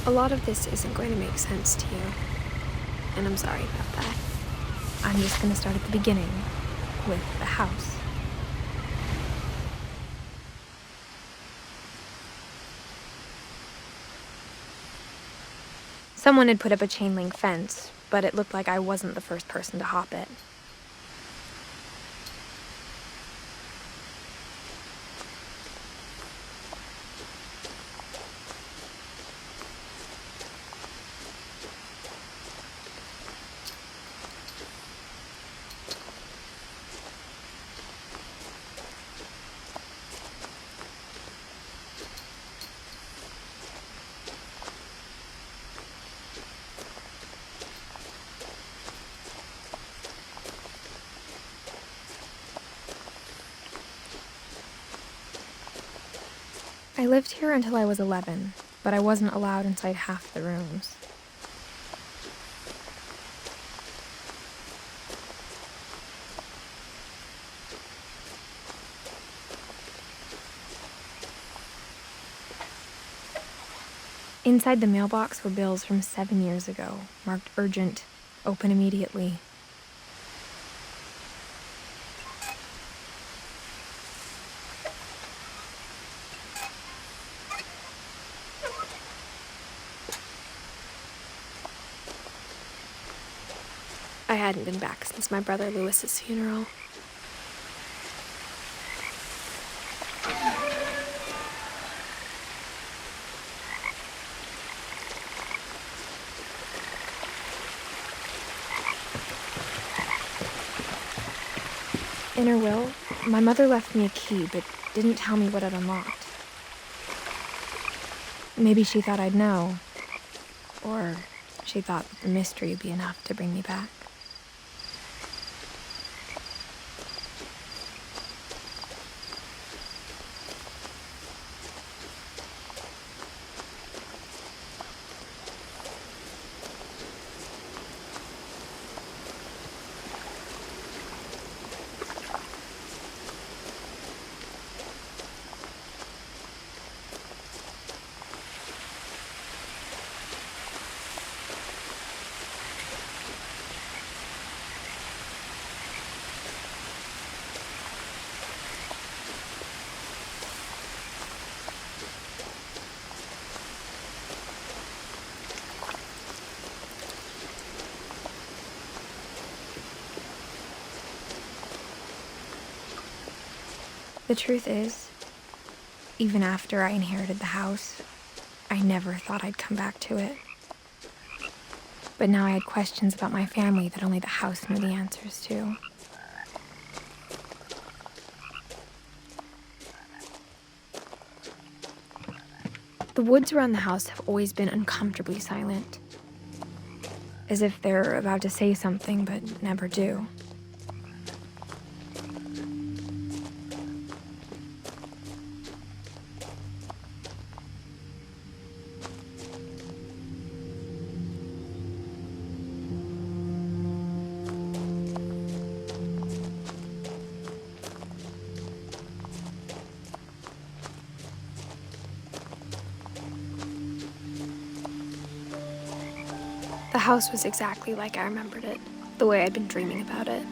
A lot of this isn't going to make sense to you, and I'm sorry about that. I'm just going to start at the beginning, with the house. Someone had put up a chain-link fence, but it looked like I wasn't the first person to hop it. I lived here until I was 11, but I wasn't allowed inside half the rooms. Inside the mailbox were bills from 7 years ago, marked urgent, open immediately. I hadn't been back since my brother Lewis's funeral. In her will, my mother left me a key, but didn't tell me what it unlocked. Maybe she thought I'd know, or she thought that the mystery would be enough to bring me back. The truth is, even after I inherited the house, I never thought I'd come back to it. But now I had questions about my family that only the house knew the answers to. The woods around the house have always been uncomfortably silent, as if they're about to say something but never do. The house was exactly like I remembered it, the way I'd been dreaming about it.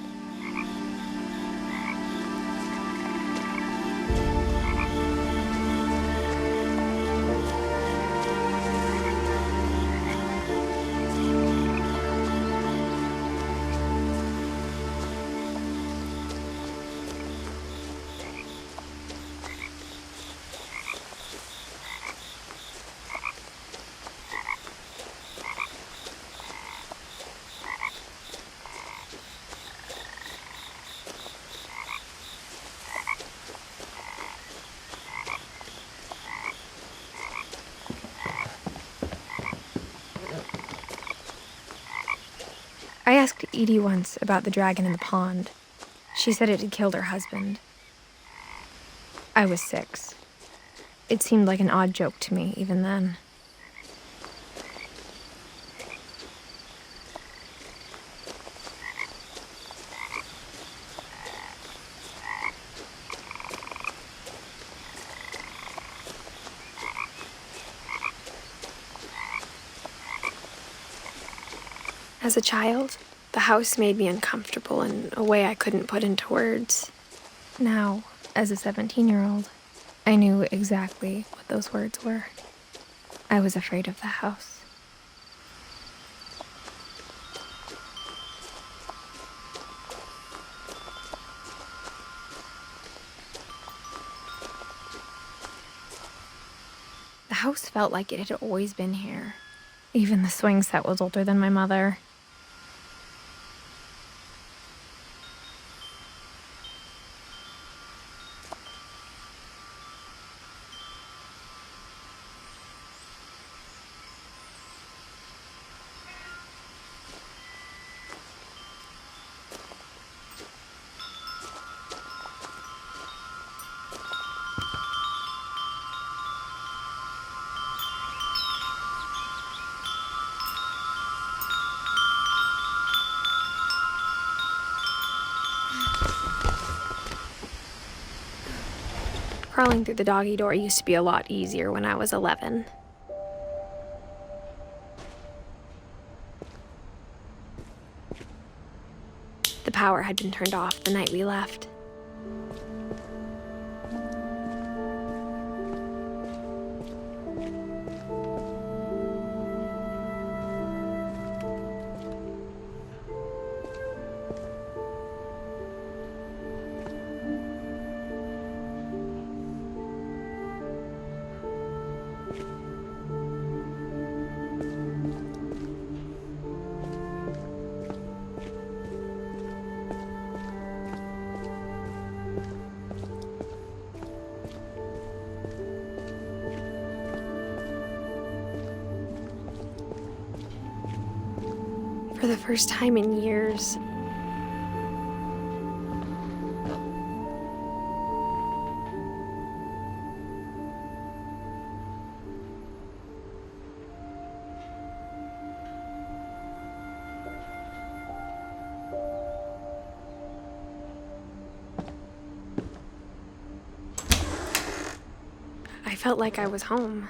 I asked Edie once about the dragon in the pond. She said it had killed her husband. I was 6. It seemed like an odd joke to me even then. As a child, the house made me uncomfortable in a way I couldn't put into words. Now, as a 17-year-old, I knew exactly what those words were. I was afraid of the house. The house felt like it had always been here. Even the swing set was older than my mother. Crawling through the doggy door used to be a lot easier when I was 11. The power had been turned off the night we left. For the first time in years, I felt like I was home.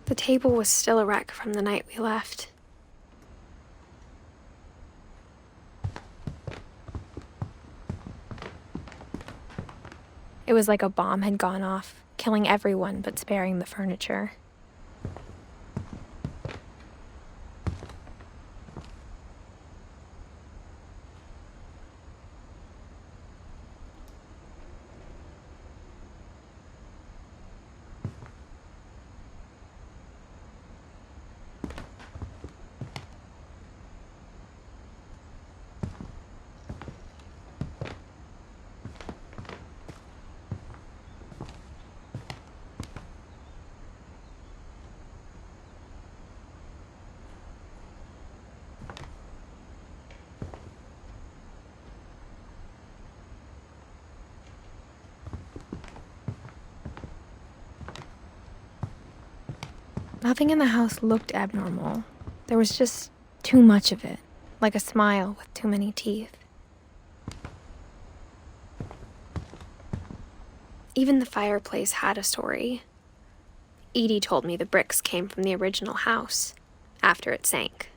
The table was still a wreck from the night we left. It was like a bomb had gone off, killing everyone but sparing the furniture. Nothing in the house looked abnormal. There was just too much of it, like a smile with too many teeth. Even the fireplace had a story. Edie told me the bricks came from the original house, after it sank.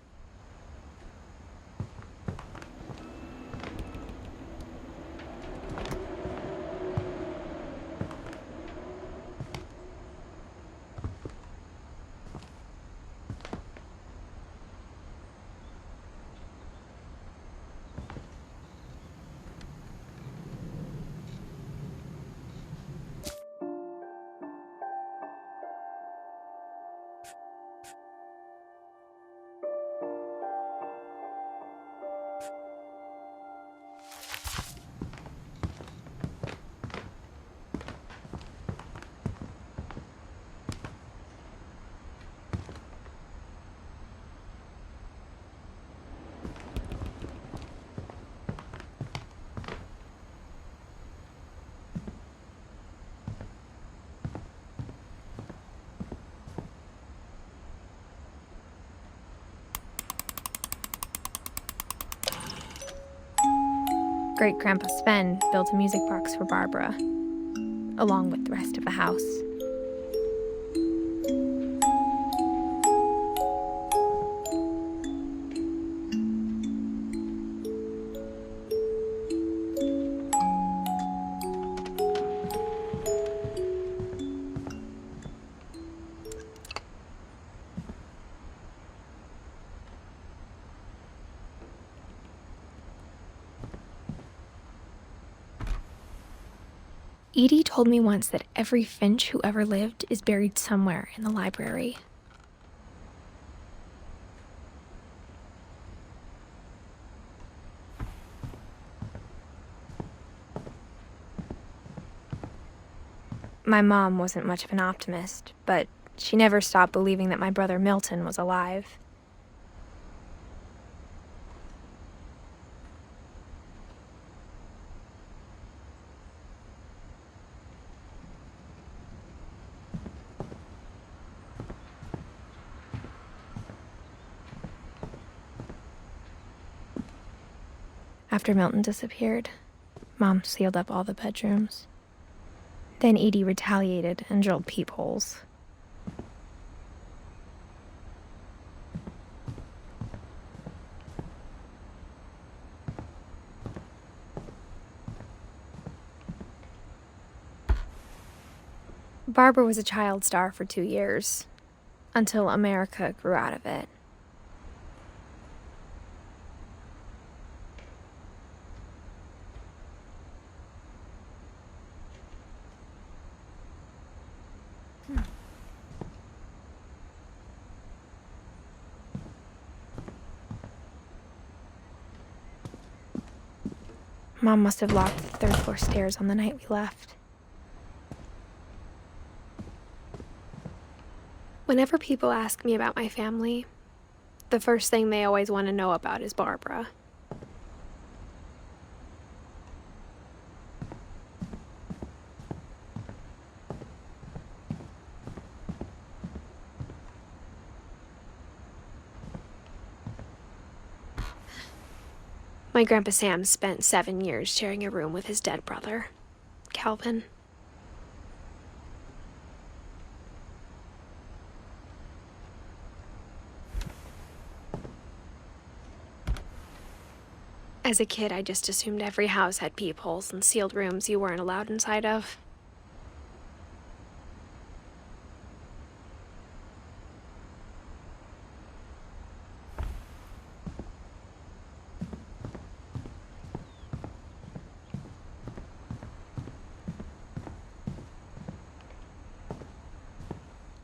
Great-Grandpa Sven built a music box for Barbara, along with the rest of the house. Edie told me once that every Finch who ever lived is buried somewhere in the library. My mom wasn't much of an optimist, but she never stopped believing that my brother Milton was alive. After Milton disappeared, Mom sealed up all the bedrooms. Then Edie retaliated and drilled peepholes. Barbara was a child star for 2 years, until America grew out of it. Mom must have locked the third-floor stairs on the night we left. Whenever people ask me about my family, the first thing they always want to know about is Barbara. My Grandpa Sam spent 7 years sharing a room with his dead brother, Calvin. As a kid, I just assumed every house had peepholes and sealed rooms you weren't allowed inside of.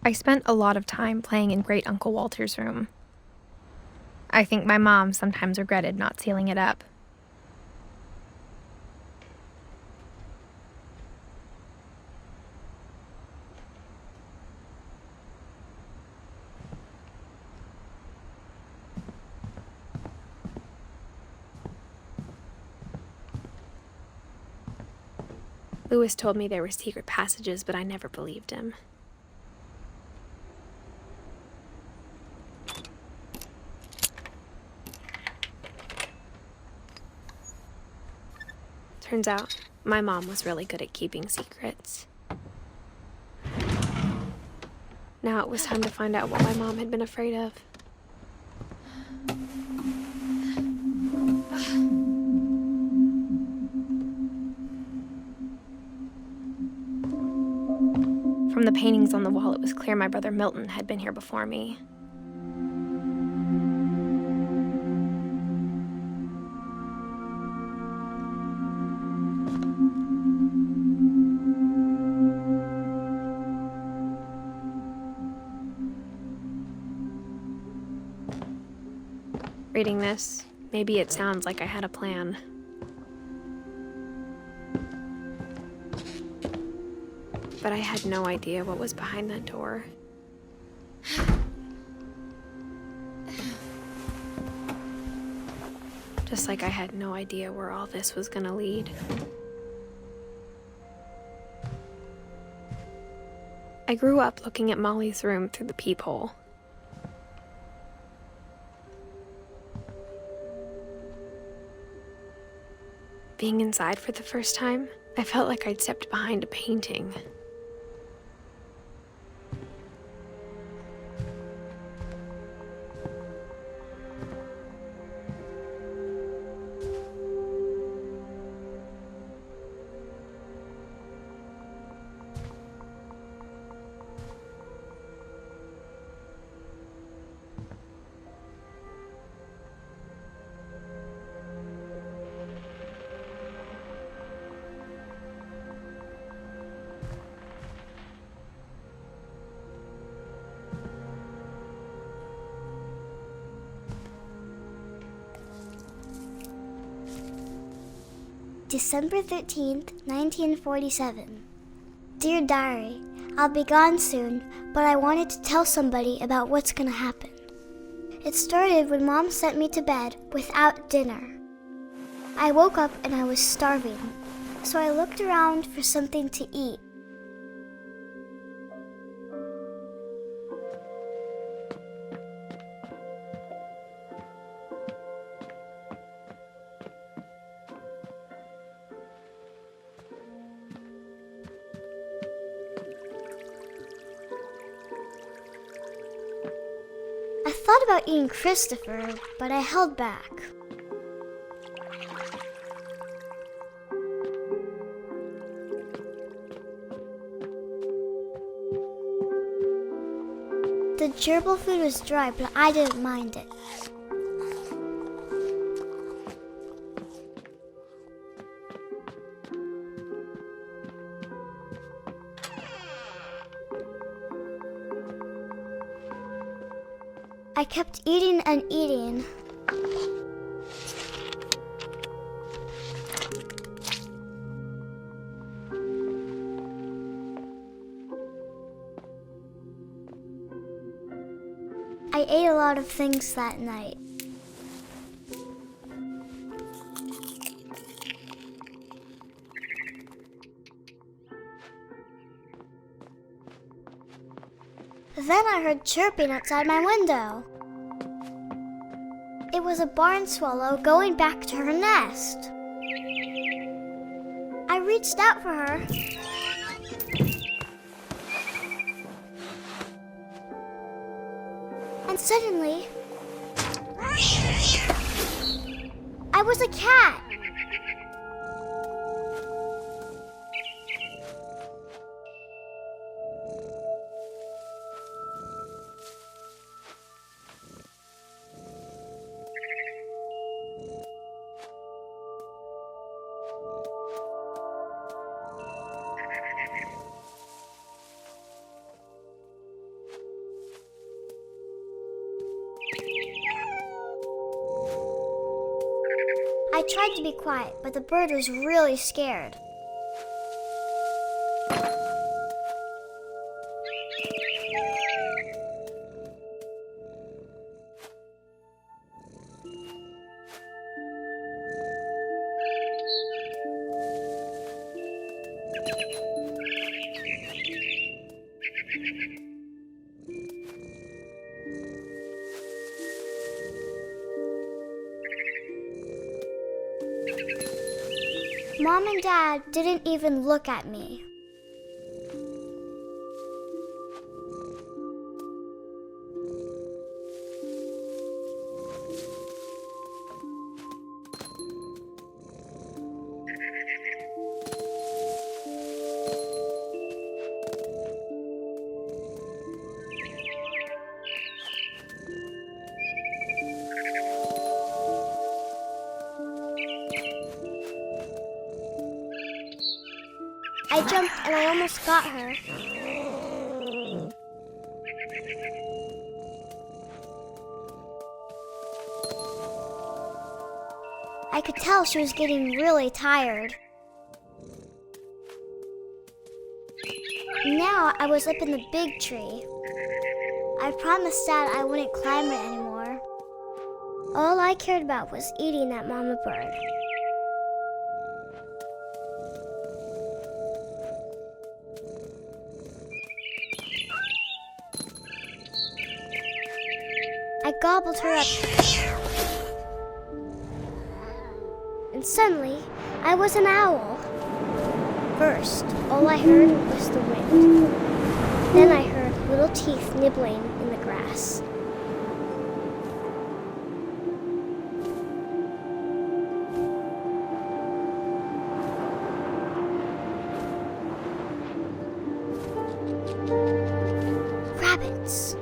I spent a lot of time playing in Great Uncle Walter's room. I think my mom sometimes regretted not sealing it up. Lewis told me there were secret passages, but I never believed him. Turns out, my mom was really good at keeping secrets. Now it was time to find out what my mom had been afraid of. From the paintings on the wall, it was clear my brother Milton had been here before me. Reading this, maybe it sounds like I had a plan. But I had no idea what was behind that door. Just like I had no idea where all this was gonna lead. I grew up looking at Molly's room through the peephole. Being inside for the first time, I felt like I'd stepped behind a painting. December 13th, 1947. Dear Diary, I'll be gone soon, but I wanted to tell somebody about what's gonna happen. It started when Mom sent me to bed without dinner. I woke up and I was starving, so I looked around for something to eat. I thought about eating Christopher, but I held back. The gerbil food was dry, but I didn't mind it. I kept eating and eating. I ate a lot of things that night. Then I heard chirping outside my window. It was a barn swallow going back to her nest. I reached out for her. And suddenly, I was a cat. I tried to be quiet, but the bird was really scared. Mom and Dad didn't even look at me. I jumped and I almost got her. I could tell she was getting really tired. Now I was up in the big tree. I promised Dad I wouldn't climb it anymore. All I cared about was eating that mama bird. I gobbled her up. and suddenly I was an owl. First, all I heard was the wind. Then I heard little teeth nibbling in the grass. Rabbits.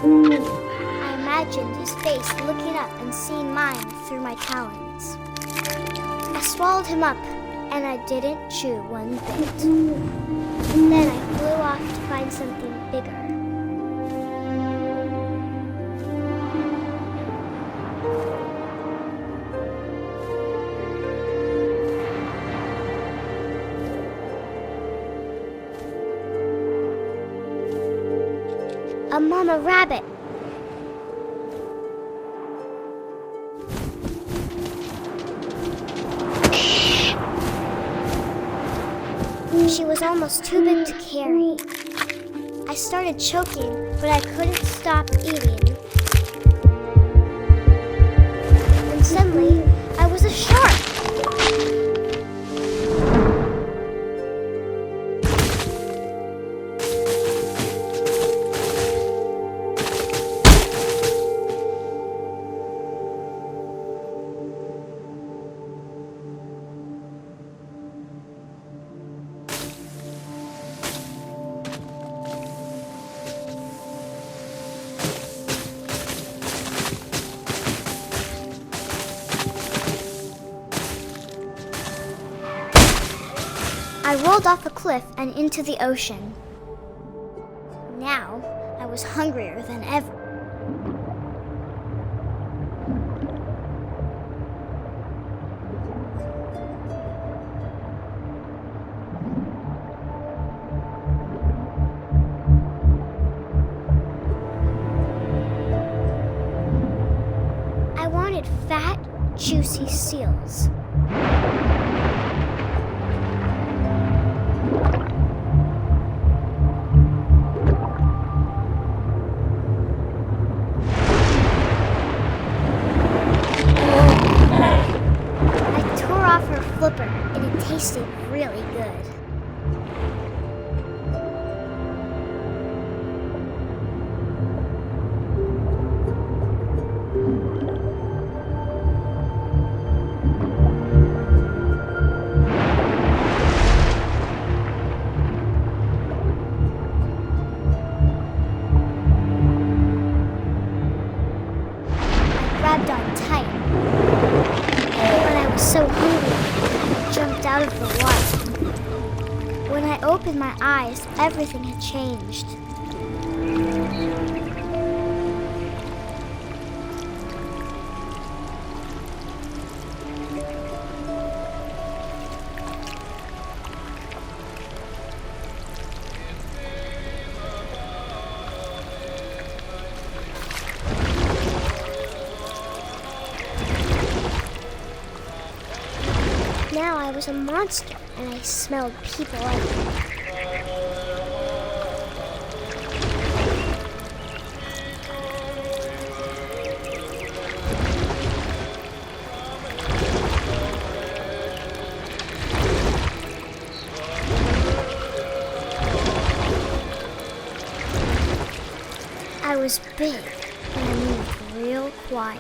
I imagined his face looking up and seeing mine through my talons. I swallowed him up, and I didn't chew one bit. Then I flew off to find something bigger. A mama rabbit. She was almost too big to carry. I started choking, but I couldn't stop eating. And suddenly, I was a shark. I rolled off a cliff and into the ocean. Now, I was hungrier than ever. I wanted fat, juicy seals. Flipper, and it tasted really good. I grabbed on tight, but I was so hungry. Jumped out of the water. When I opened my eyes, everything had changed. Now I was a monster, and I smelled people everywhere. I was big, and I moved real quiet.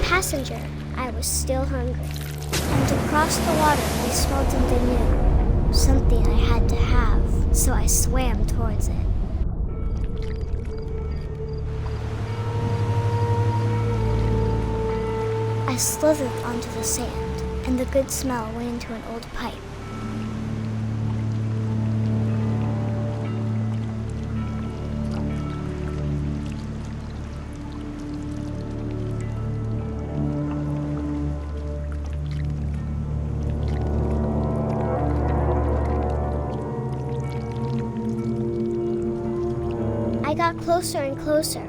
Passenger, I was still hungry. And to cross the water, I smelled something new. Something I had to have, so I swam towards it. I slithered onto the sand, and the good smell went into an old pipe. I got closer and closer.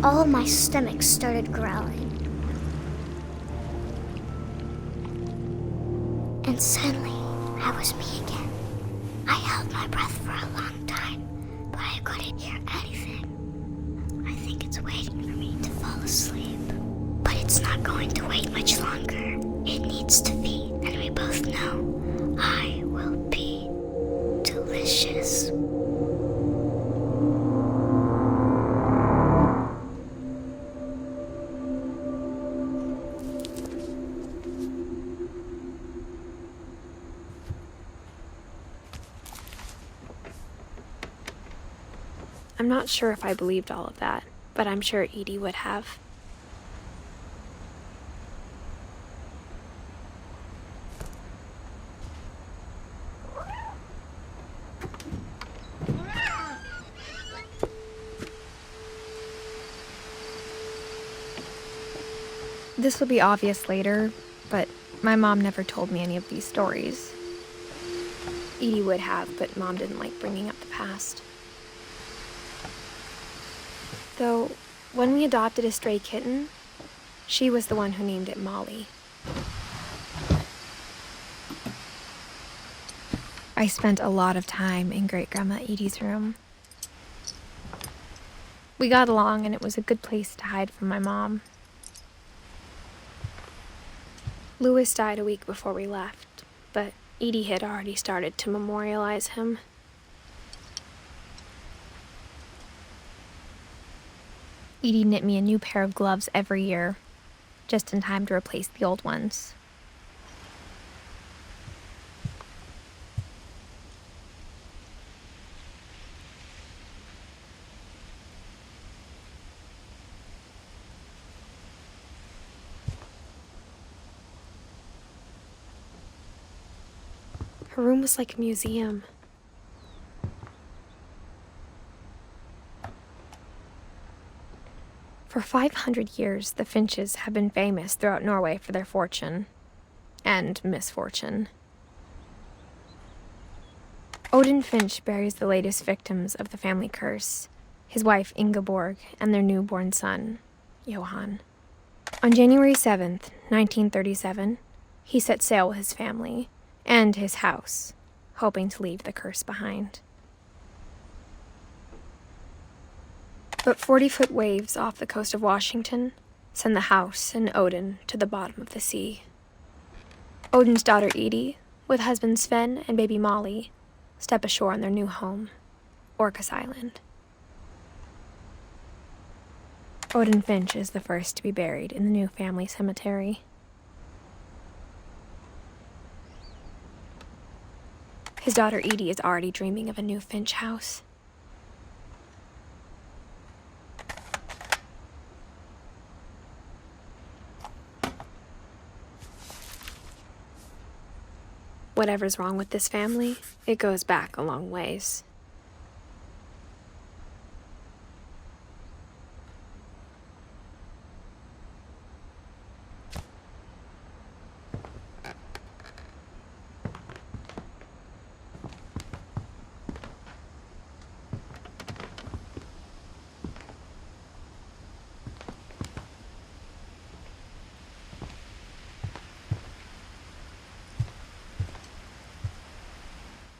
All of my stomach started growling. And suddenly, I was me again. I held my breath for a long time, but I couldn't hear anything. I think it's waiting for me to fall asleep. But it's not going to wait much longer. It needs to feed, and we both know I will be delicious. I'm not sure if I believed all of that, but I'm sure Edie would have. This will be obvious later, but my mom never told me any of these stories. Edie would have, but Mom didn't like bringing up the past. Though, when we adopted a stray kitten, she was the one who named it Molly. I spent a lot of time in Great-Grandma Edie's room. We got along, and it was a good place to hide from my mom. Louis died a week before we left, but Edie had already started to memorialize him. Edie knit me a new pair of gloves every year, just in time to replace the old ones. Her room was like a museum. For 500 years, the Finches have been famous throughout Norway for their fortune and misfortune. Odin Finch buries the latest victims of the family curse, his wife Ingeborg and their newborn son, Johan. On January 7th, 1937, he set sail with his family and his house, hoping to leave the curse behind. But 40-foot waves off the coast of Washington send the house and Odin to the bottom of the sea. Odin's daughter Edie, with husband Sven and baby Molly, step ashore on their new home, Orcas Island. Odin Finch is the first to be buried in the new family cemetery. His daughter Edie is already dreaming of a new Finch house. Whatever's wrong with this family, it goes back a long ways.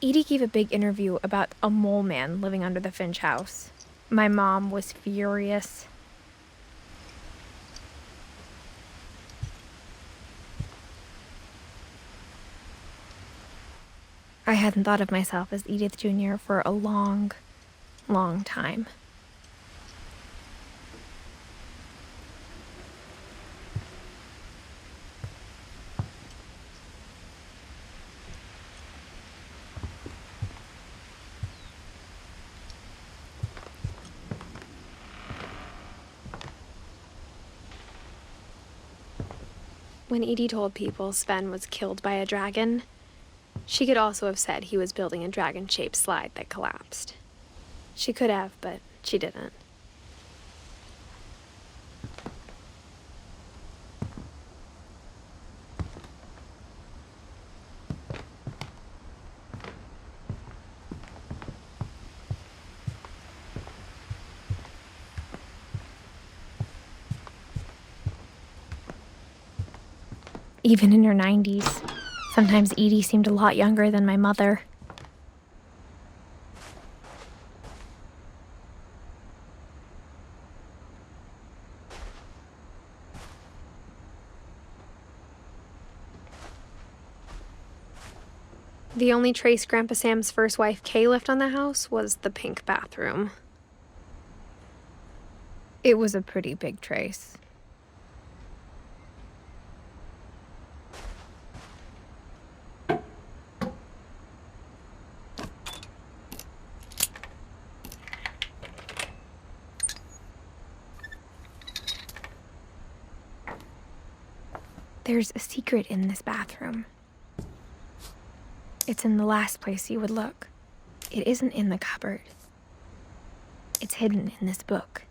Edie gave a big interview about a mole man living under the Finch house. My mom was furious. I hadn't thought of myself as Edith Jr. for a long, long time. When Edie told people Sven was killed by a dragon, she could also have said he was building a dragon-shaped slide that collapsed. She could have, but she didn't. Even in her 90s, sometimes Edie seemed a lot younger than my mother. The only trace Grandpa Sam's first wife Kay left on the house was the pink bathroom. It was a pretty big trace. There's a secret in this bathroom. It's in the last place you would look. It isn't in the cupboard. It's hidden in this book.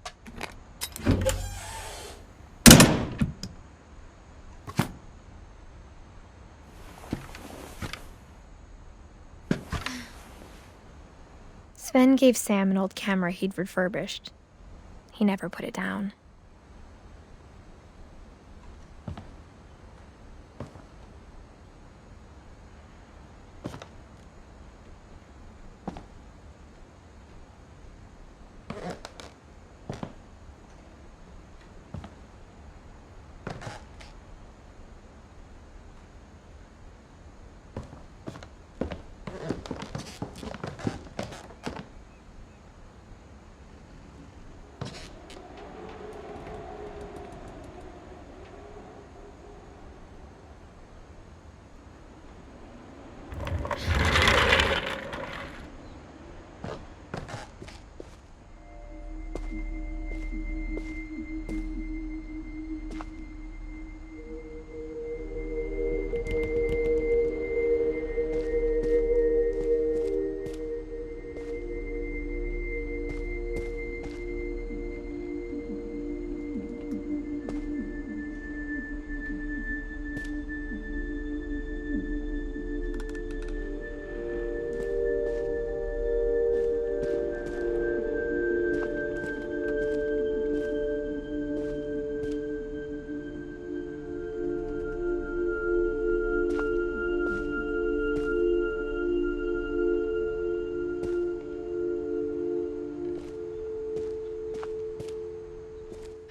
Sven gave Sam an old camera he'd refurbished. He never put it down.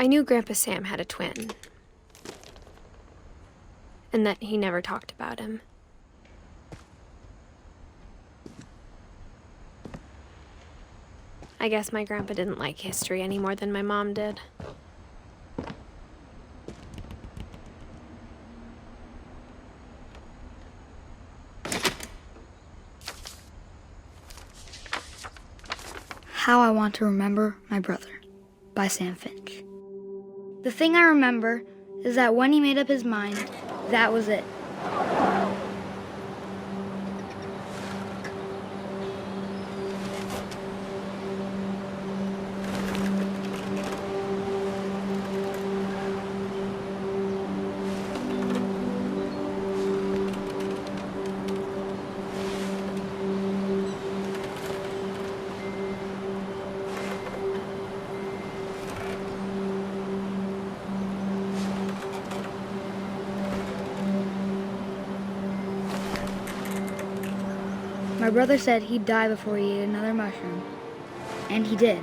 I knew Grandpa Sam had a twin, and that he never talked about him. I guess my grandpa didn't like history any more than my mom did. How I Want to Remember My Brother by Sam Finch. The thing I remember is that when he made up his mind, that was it. My brother said he'd die before he ate another mushroom, and he did.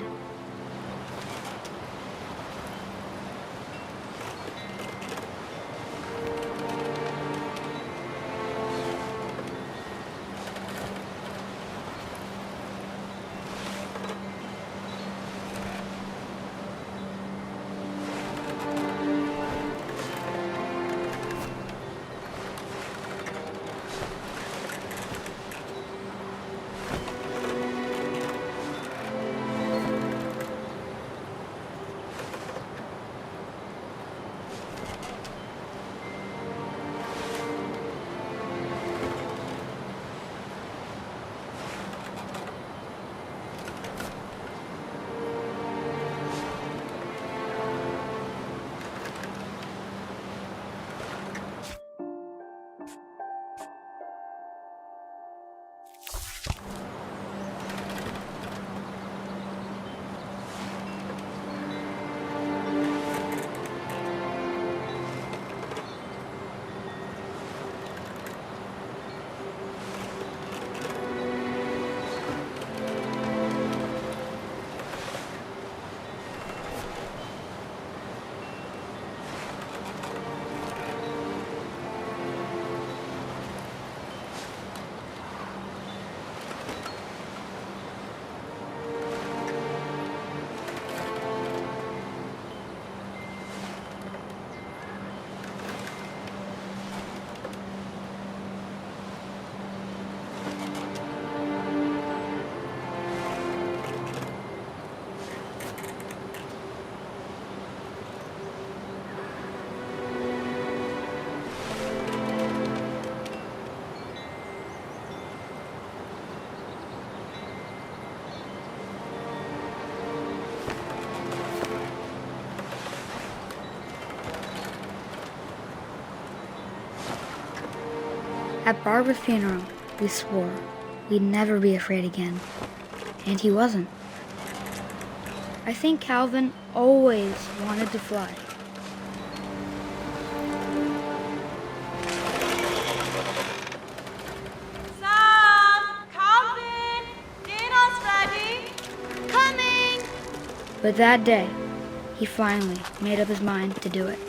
At Barbara's funeral, we swore we'd never be afraid again, and he wasn't. I think Calvin always wanted to fly. Sam! Calvin! Dinner's ready! Coming! But that day, he finally made up his mind to do it.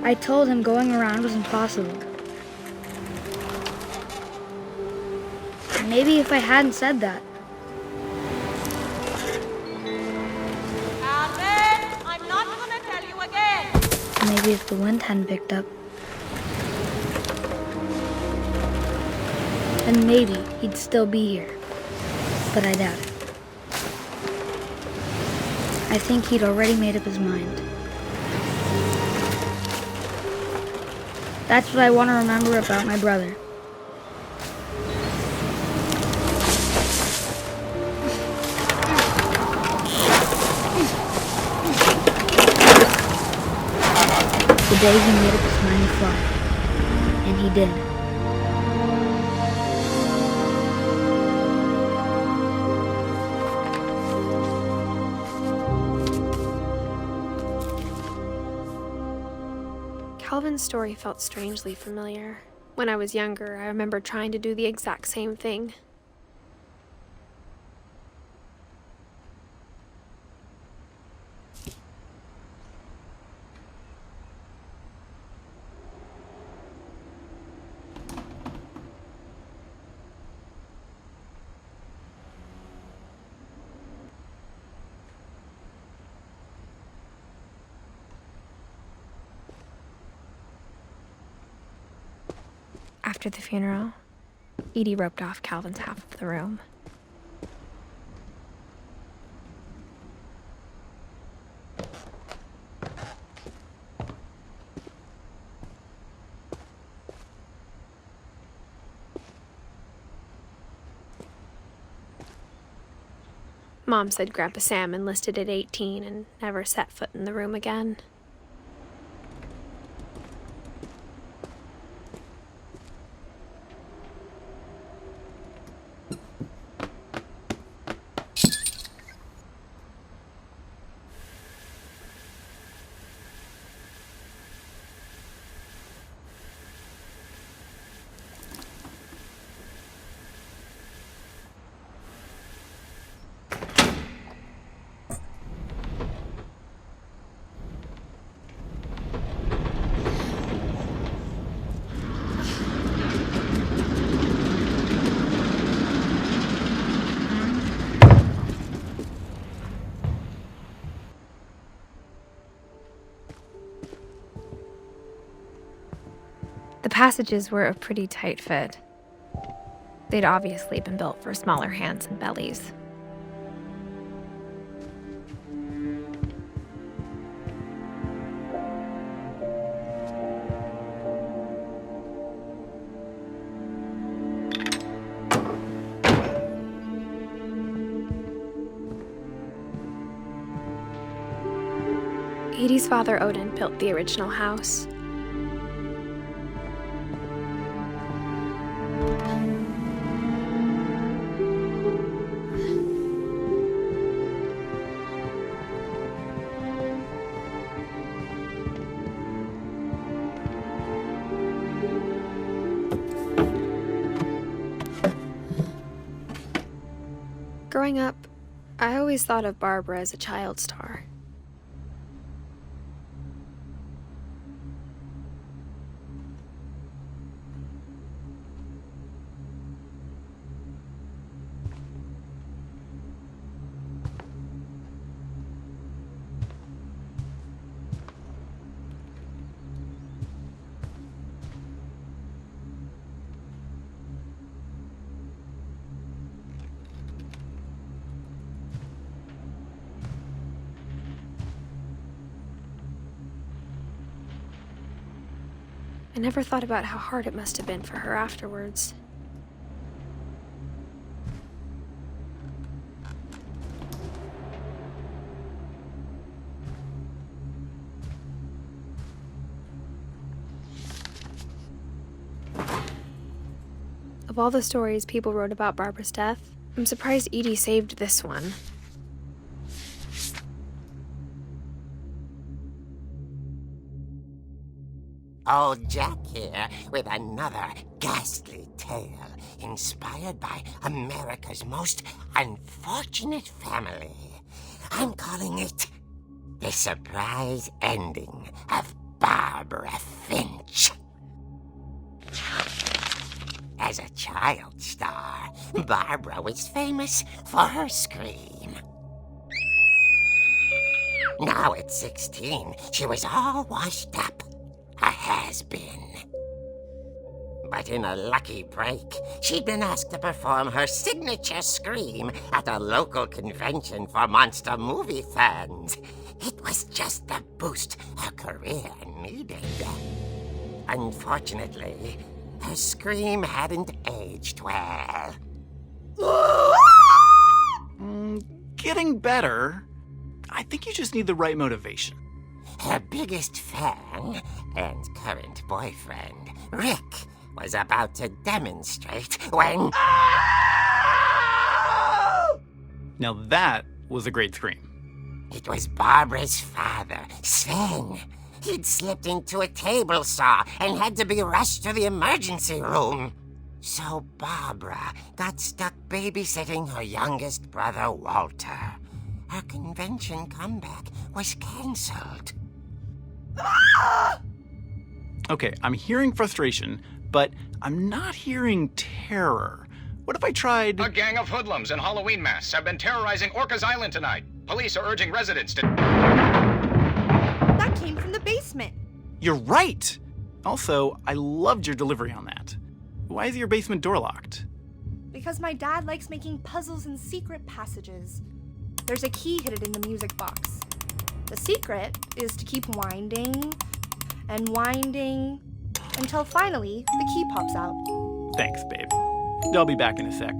I told him going around was impossible. Maybe if I hadn't said that, Calvin! I'm not gonna tell you again! maybe if the wind hadn't picked up, then maybe he'd still be here. But I doubt it. I think he'd already made up his mind. That's what I want to remember about my brother. The day he made up his mind to fly. And he did. Calvin's story felt strangely familiar. When I was younger, I remember trying to do the exact same thing. After the funeral, Edie roped off Calvin's half of the room. Mom said Grandpa Sam enlisted at 18 and never set foot in the room again. The passages were a pretty tight fit. They'd obviously been built for smaller hands and bellies. Edie's father, Odin, built the original house. Growing up, I always thought of Barbara as a child star. I never thought about how hard it must have been for her afterwards. Of all the stories people wrote about Barbara's death, I'm surprised Edie saved this one. Old Jack here with another ghastly tale inspired by America's most unfortunate family. I'm calling it The Surprise Ending of Barbara Finch. As a child star, Barbara was famous for her scream. Now at 16, she was all washed up. A has-been. But in a lucky break, she'd been asked to perform her signature scream at a local convention for monster movie fans. It was just the boost her career needed. Unfortunately, her scream hadn't aged well. Getting better. I think you just need the right motivation. Her biggest fan and current boyfriend, Rick, was about to demonstrate when... Now that was a great scream. It was Barbara's father, Sven. He'd slipped into a table saw and had to be rushed to the emergency room. So Barbara got stuck babysitting her youngest brother, Walter. Her convention comeback was canceled. Okay, I'm hearing frustration, but I'm not hearing terror. What if I tried... A gang of hoodlums in Halloween masks have been terrorizing Orcas Island tonight. Police are urging residents to... That came from the basement. You're right! Also, I loved your delivery on that. why is your basement door locked? Because my dad likes making puzzles and secret passages. There's a key hidden in the music box. The secret is to keep winding and winding until finally the key pops out. Thanks, babe. I'll be back in a sec.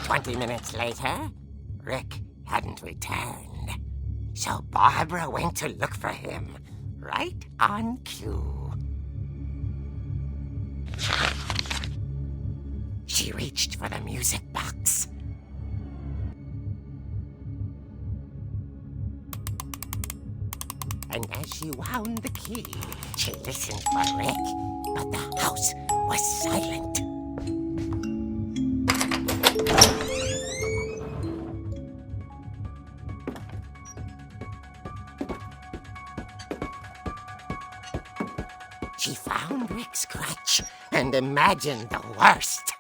20 minutes later, Rick hadn't returned. So Barbara went to look for him, right on cue. She reached for the music box. And as she wound the key, she listened for Rick, but the house was silent. She found Rick's crutch and imagined the worst.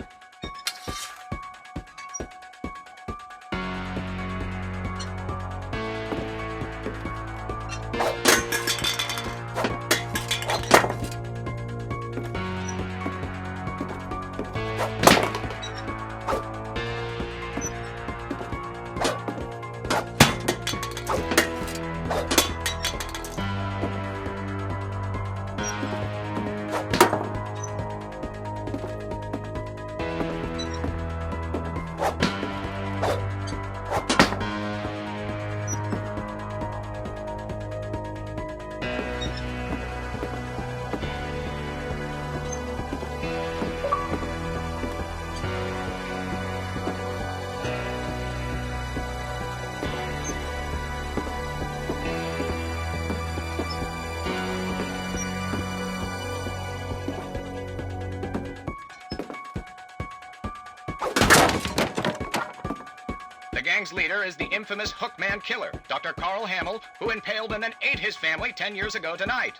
The gang's leader is the infamous Hookman killer, Dr. Carl Hamill, who impaled and then ate his family 10 years ago tonight.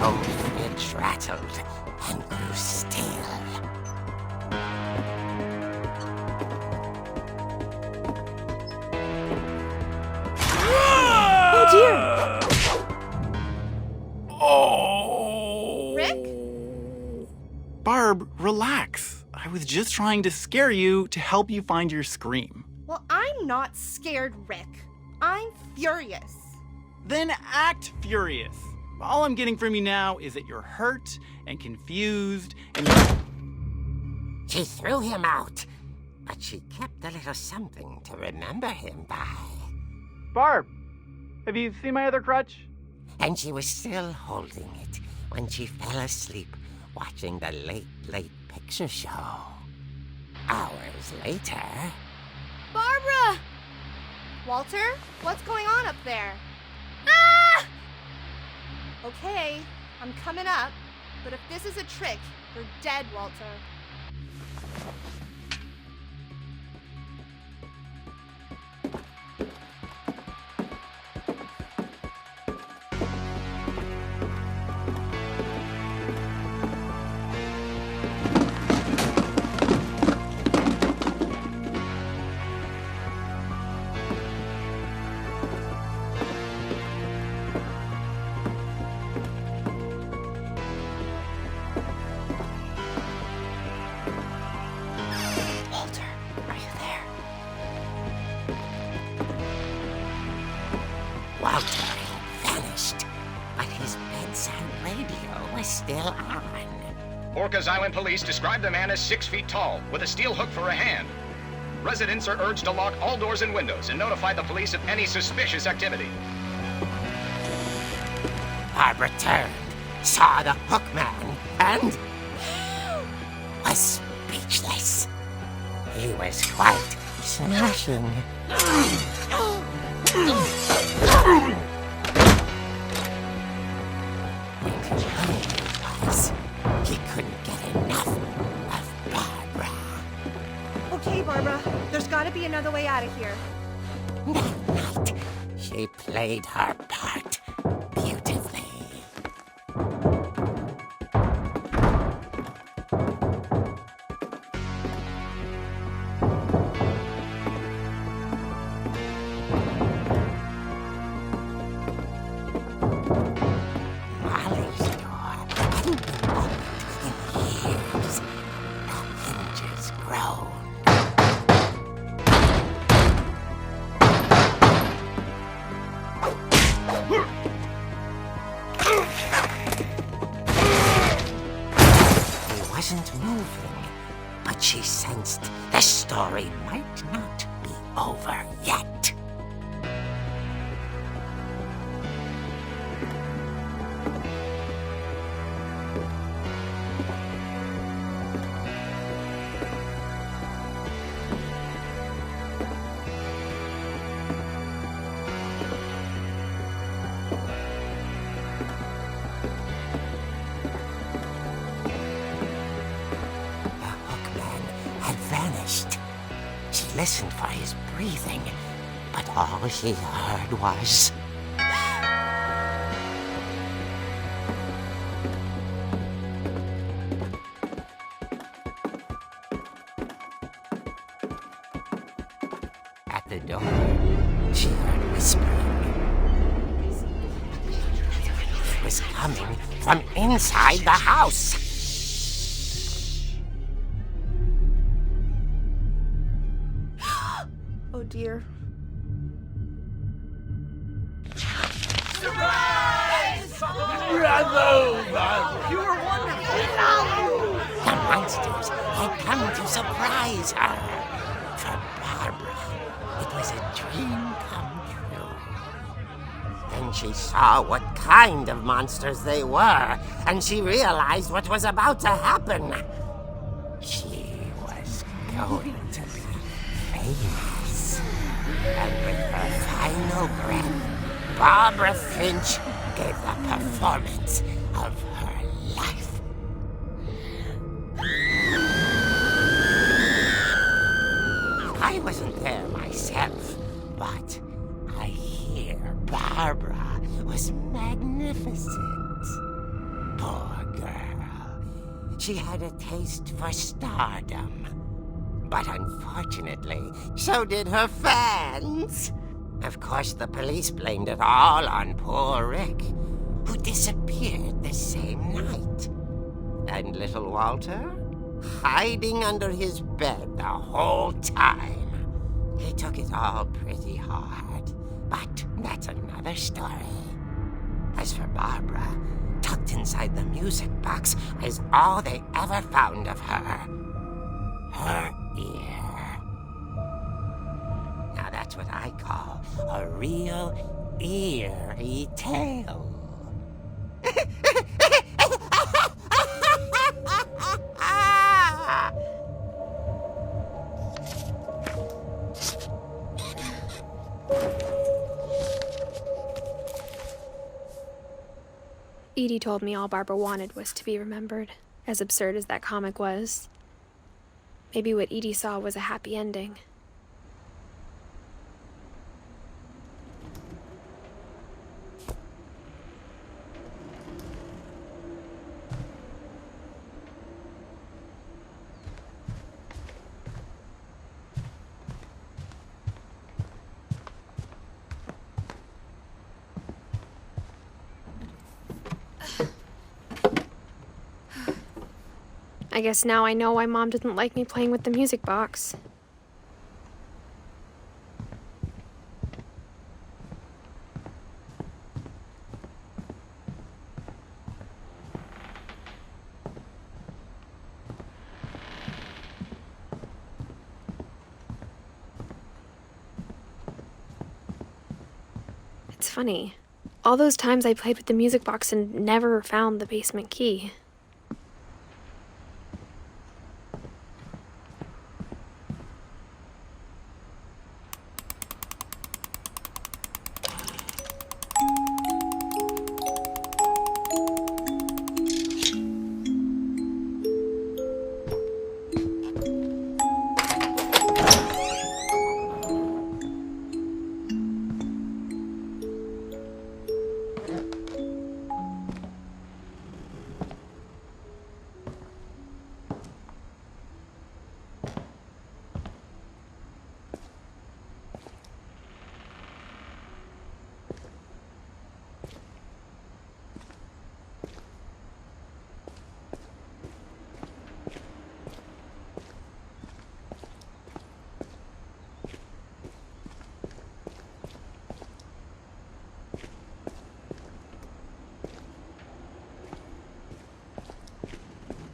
Old Finch rattled and grew still. Oh dear! Oh! Rick? Barb, relax. I was just trying to scare you to help you find your scream. Well, I'm not scared, Rick. I'm furious. Then act furious. All I'm getting from you now is that you're hurt and confused and She threw him out, but she kept a little something to remember him by. Barb, have you seen my other crutch? And she was still holding it when she fell asleep watching the late picture show. Hours later... Barbara! Walter, what's going on up there? Ah! Okay, I'm coming up, but if this is a trick, you're dead, Walter. Walter had vanished, but his bedside radio was still on. Orcas Island police describe the man as 6 feet tall, with a steel hook for a hand. Residents are urged to lock all doors and windows and notify the police of any suspicious activity. Barbara turned, saw the hook man, and was speechless. He was quite smashing. He couldn't get enough of Barbara. Okay, Barbara, there's gotta be another way out of here. That night, she She played her part beautifully. Molly's door hadn't been opened in years. The hinges groaned. He wasn't moving, but she sensed the story might not be over yet. Had vanished. She listened for his breathing, but all she heard was... At the door, she heard whispering. It was coming from inside the house. Oh dear. The monsters had come to surprise her. For Barbara, it was a dream come true. Then she saw what kind of monsters they were, and she realized what was about to happen. She was going to be famous. And with her final breath, Barbara Finch gave the performance of her life. I wasn't there myself, but I hear Barbara was magnificent. Poor girl. She had a taste for stardom. But unfortunately, so did her fans. Of course, the police blamed it all on poor Rick, who disappeared the same night. And little Walter? Hiding under his bed the whole time. He took it all pretty hard, but that's another story. As for Barbara, tucked inside the music box was all they ever found of her. Her ear. Now that's what I call a real eerie tale. Edie told me all Barbara wanted was to be remembered, as absurd as that comic was. Maybe what Edie saw was a happy ending. I guess now I know why Mom didn't like me playing with the music box. It's funny. All those times I played with the music box and never found the basement key.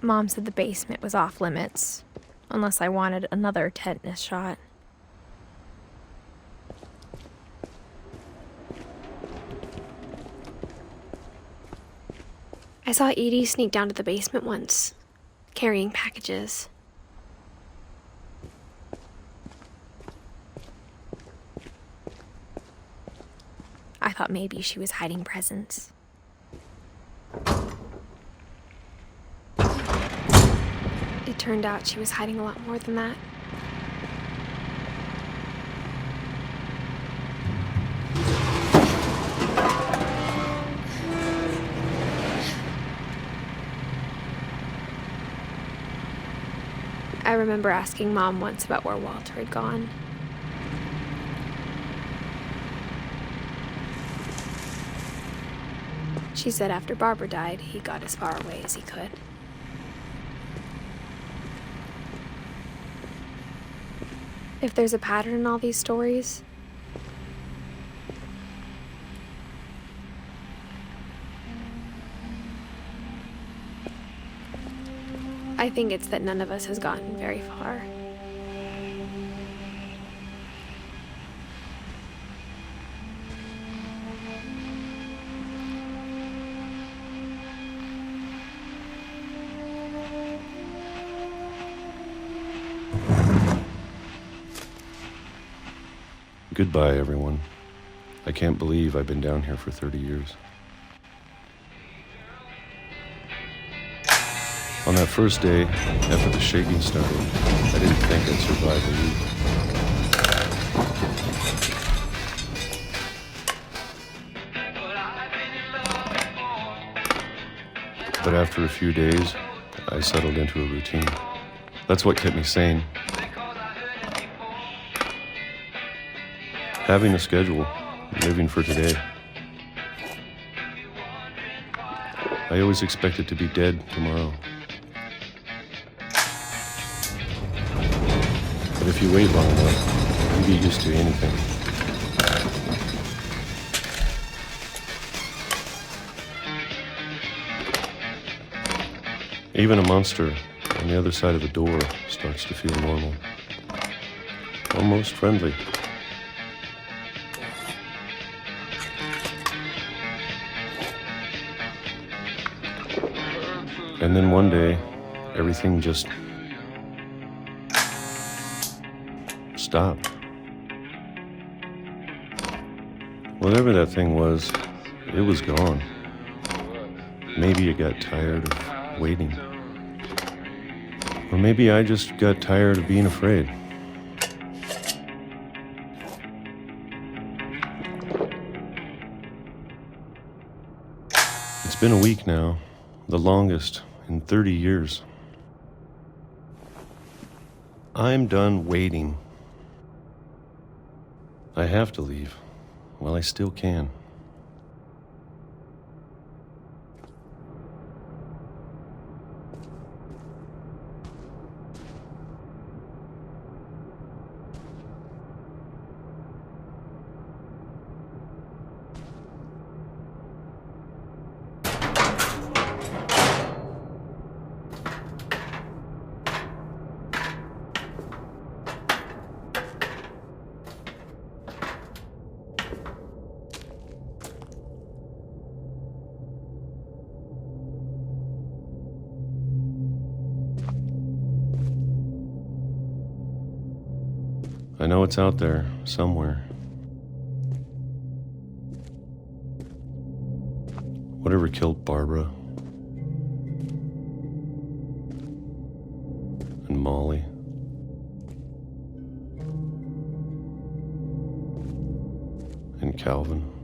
Mom said the basement was off limits, unless I wanted another tetanus shot. I saw Edie sneak down to the basement once, carrying packages. I thought maybe she was hiding presents. It turned out she was hiding a lot more than that. I remember asking Mom once about where Walter had gone. She said after Barbara died, he got as far away as he could. If there's a pattern in all these stories, I think it's that none of us has gotten very far. Goodbye, everyone. I can't believe I've been down here for 30 years. On that first day, after the shaking started, I didn't think I'd survive a week. But after a few days, I settled into a routine. That's what kept me sane. Having a schedule, living for today. I always expected to be dead tomorrow. But if you wait long enough, you get used to anything. Even a monster on the other side of the door starts to feel normal. Almost friendly. And then one day, everything just stopped. Whatever that thing was, it was gone. Maybe it got tired of waiting. Or maybe I just got tired of being afraid. It's been a week now, the longest in 30 years. I'm done waiting. I have to leave while I still can. I know it's out there, somewhere. Whatever killed Barbara and Molly and Calvin.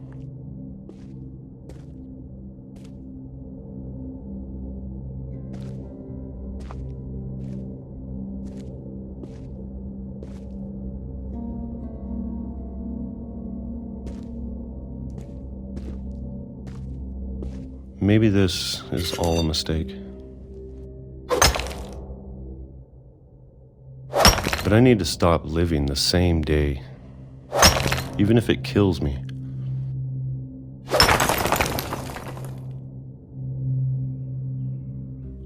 Maybe this is all a mistake. But I need to stop living the same day, even if it kills me.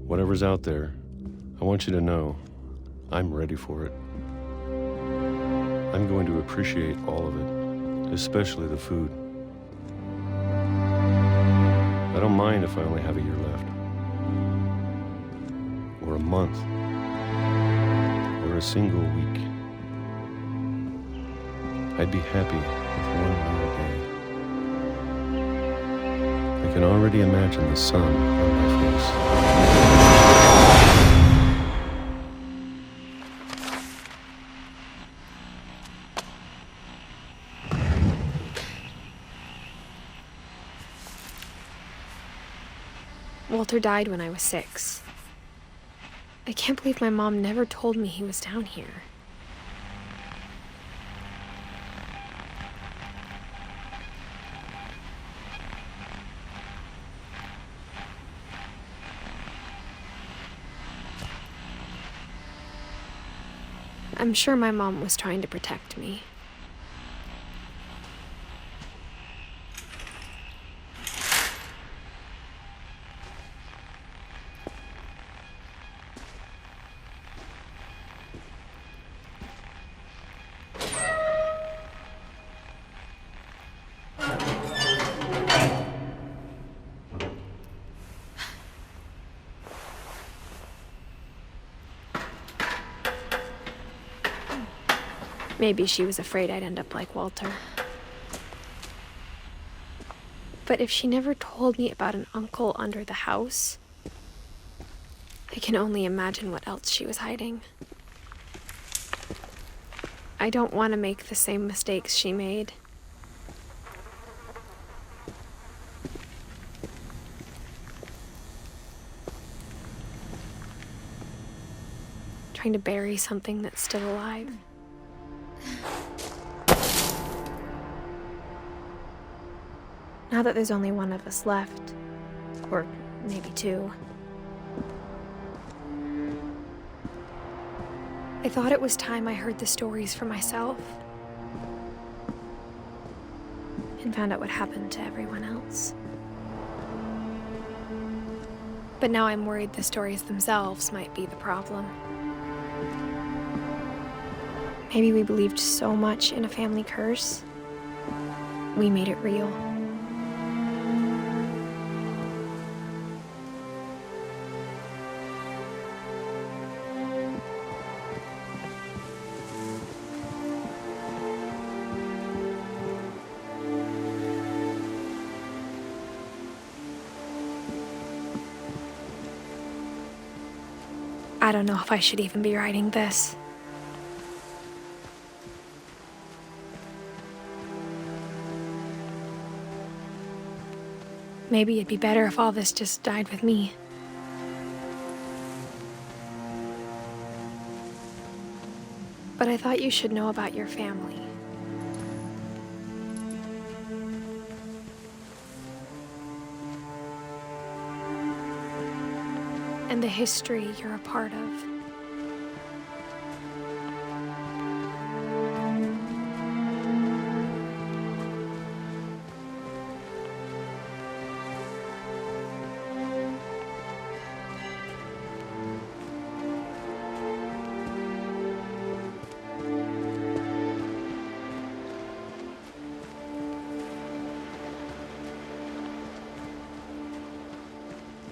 Whatever's out there, I want you to know I'm ready for it. I'm going to appreciate all of it, especially the food. I don't mind if I only have a year left, or a month, or a single week. I'd be happy with one more day. I can already imagine the sun on my face. Walter died when I was 6. I can't believe my mom never told me he was down here. I'm sure my mom was trying to protect me. Maybe she was afraid I'd end up like Walter. But if she never told me about an uncle under the house, I can only imagine what else she was hiding. I don't want to make the same mistakes she made. Trying to bury something that's still alive. Now that there's only one of us left, or maybe 2, I thought it was time I heard the stories for myself and found out what happened to everyone else. But now I'm worried the stories themselves might be the problem. Maybe we believed so much in a family curse, we made it real. I don't know if I should even be writing this. Maybe it'd be better if all this just died with me. But I thought you should know about your family. And the history you're a part of.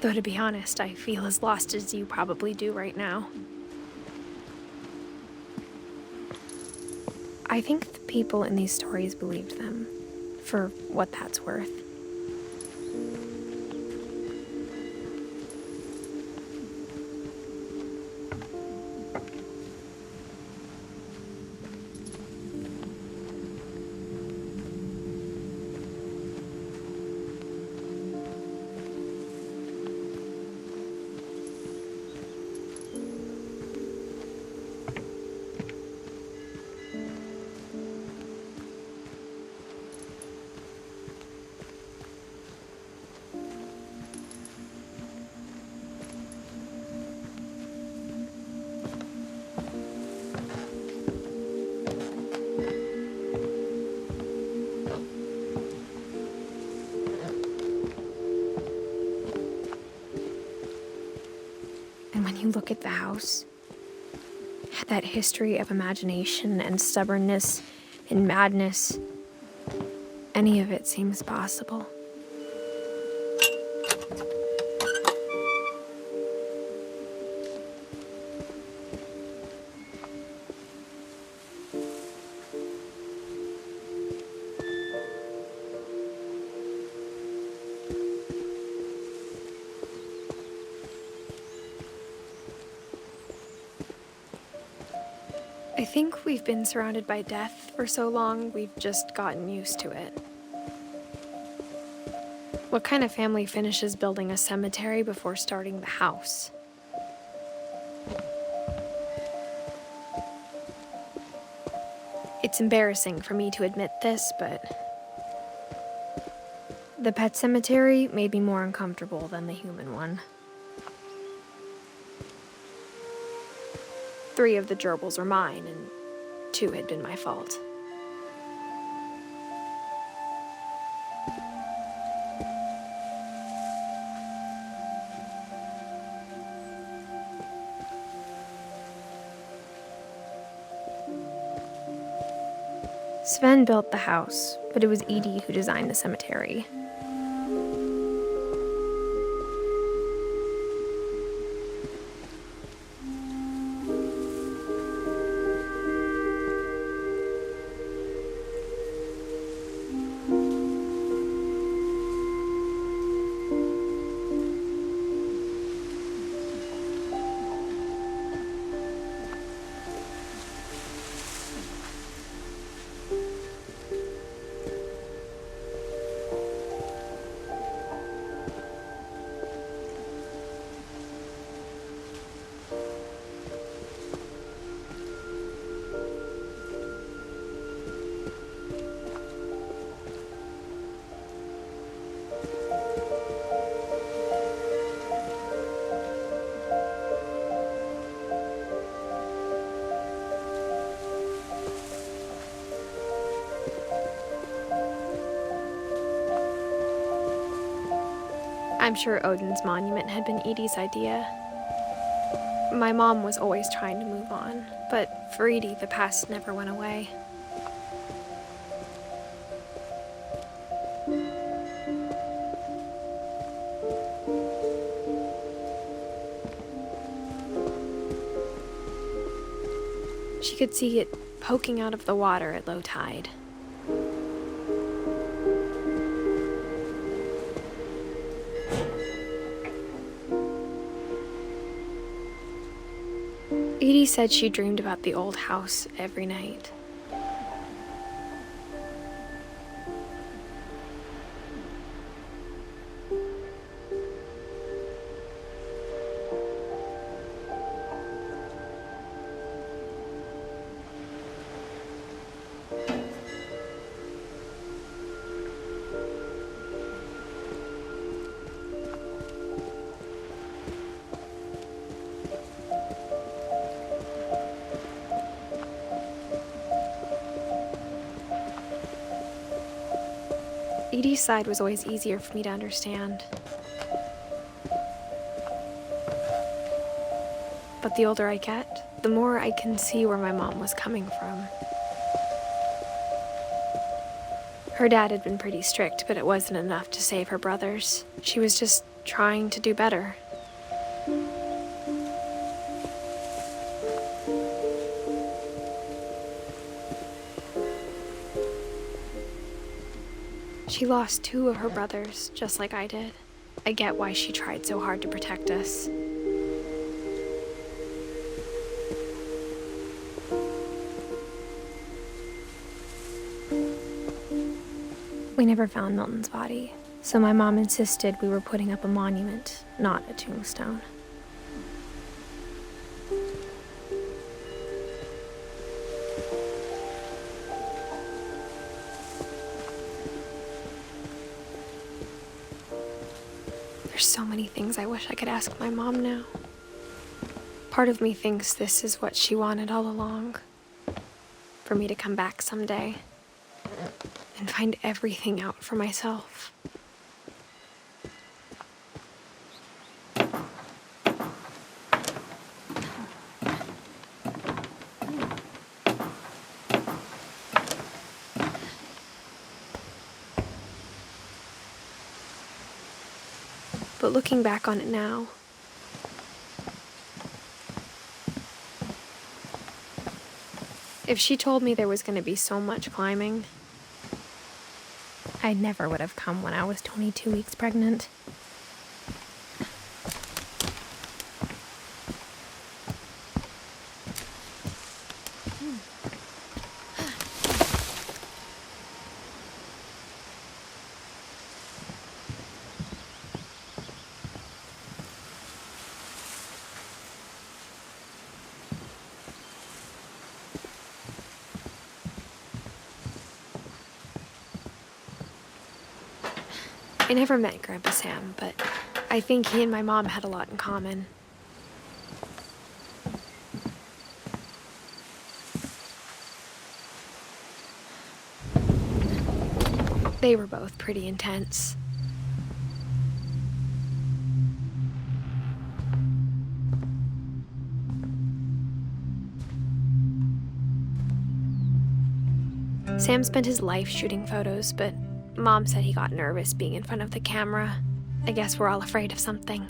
Though to be honest, I feel as lost as you probably do right now. I think the people in these stories believed them, for what that's worth. you look at the house, that history of imagination and stubbornness and madness, any of it seems possible. I think we've been surrounded by death for so long, we've just gotten used to it. What kind of family finishes building a cemetery before starting the house? It's embarrassing for me to admit this, but the pet cemetery made me more uncomfortable than the human one. 3 of the gerbils were mine, and 2 had been my fault. Sven built the house, but it was Edie who designed the cemetery. I'm sure Odin's monument had been Edie's idea. My mom was always trying to move on, but for Edie, the past never went away. She could see it poking out of the water at low tide. Edie said she dreamed about the old house every night. Edie's side was always easier for me to understand. But the older I get, the more I can see where my mom was coming from. Her dad had been pretty strict, but it wasn't enough to save her brothers. She was just trying to do better. She lost 2 of her brothers, just like I did. I get why she tried so hard to protect us. We never found Milton's body, so my mom insisted we were putting up a monument, not a tombstone. There's so many things I wish I could ask my mom now. Part of me thinks this is what she wanted all along. For me to come back someday and find everything out for myself. But looking back on it now, if she told me there was going to be so much climbing, I never would have come when I was 22 weeks pregnant. I never met Grandpa Sam, but I think he and my mom had a lot in common. They were both pretty intense. Sam spent his life shooting photos, but Mom said he got nervous being in front of the camera. I guess we're all afraid of something.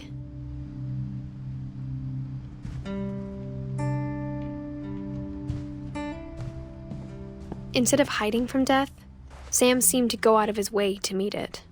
Instead of hiding from death, Sam seemed to go out of his way to meet it.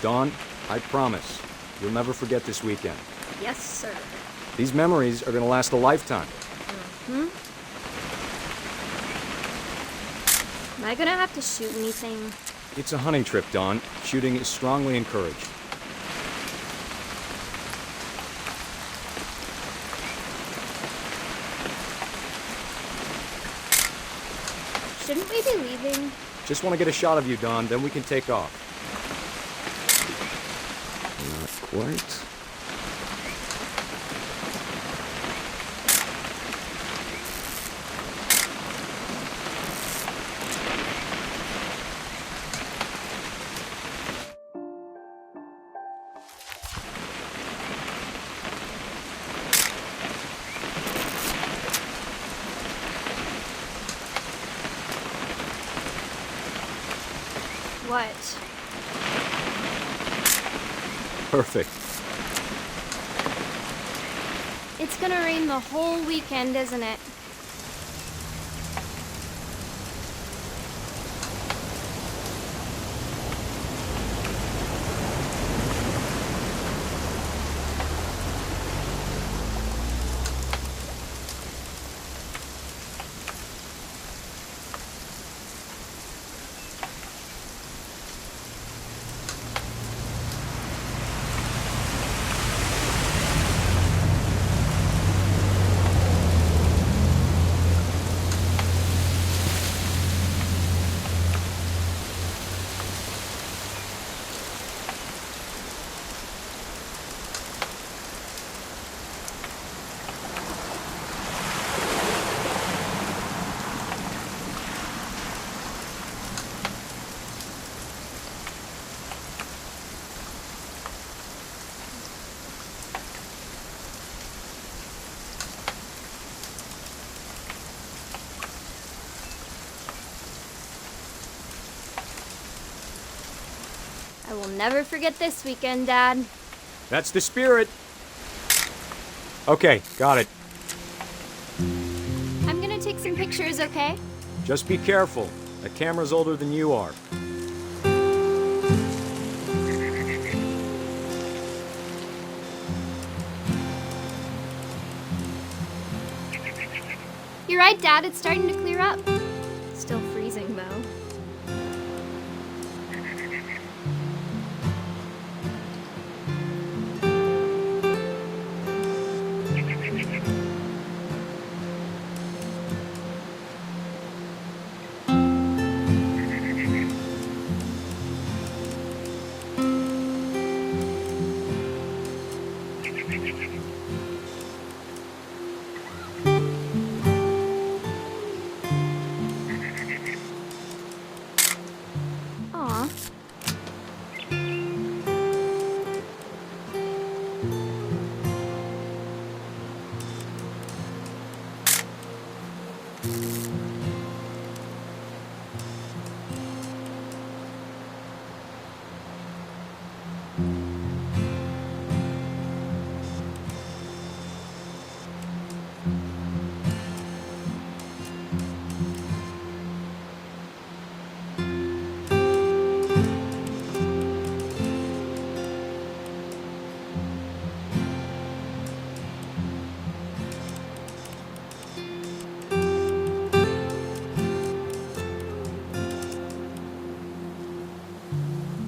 Dawn, I promise, you'll never forget this weekend. Yes, sir. These memories are gonna last a lifetime. Am I gonna have to shoot anything? It's a hunting trip, Dawn. Shooting is strongly encouraged. Shouldn't we be leaving? Just want to get a shot of you, Dawn, then we can take off. Not quite. What? Perfect. It's gonna rain the whole weekend, isn't it? I will never forget this weekend, Dad. That's the spirit. Okay, got it. I'm gonna take some pictures, okay? Just be careful. That camera's older than you are. You're right, Dad. It's starting to clear up. Still freezing, though. Aw.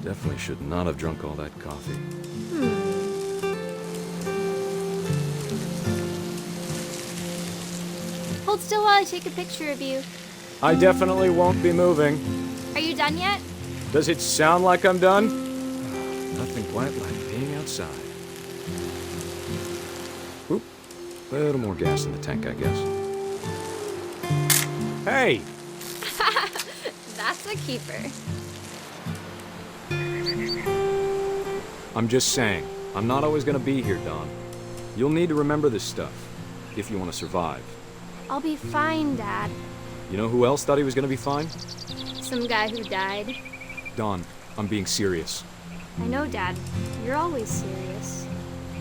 Definitely should not have drunk all that coffee. Hold still while I take a picture of you. I definitely won't be moving. Are you done yet? Does it sound like I'm done? Nothing quite like being outside. Oop. A little more gas in the tank, I guess. Hey! That's a keeper. I'm just saying, I'm not always gonna be here, Dawn. You'll need to remember this stuff, if you want to survive. I'll be fine, Dad. You know who else thought he was gonna be fine? Some guy who died. Dawn, I'm being serious. I know, Dad. You're always serious.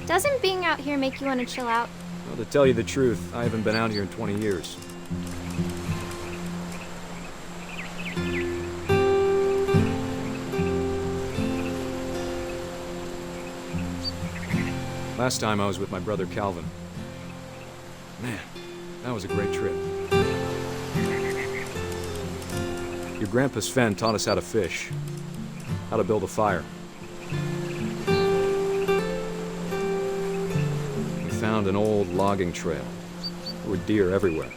Doesn't being out here make you want to chill out? Well, to tell you the truth, I haven't been out here in 20 years. Last time I was with my brother Calvin. Man, that was a great trip. Your grandpa Sven taught us how to fish, how to build a fire. We found an old logging trail. There were deer everywhere.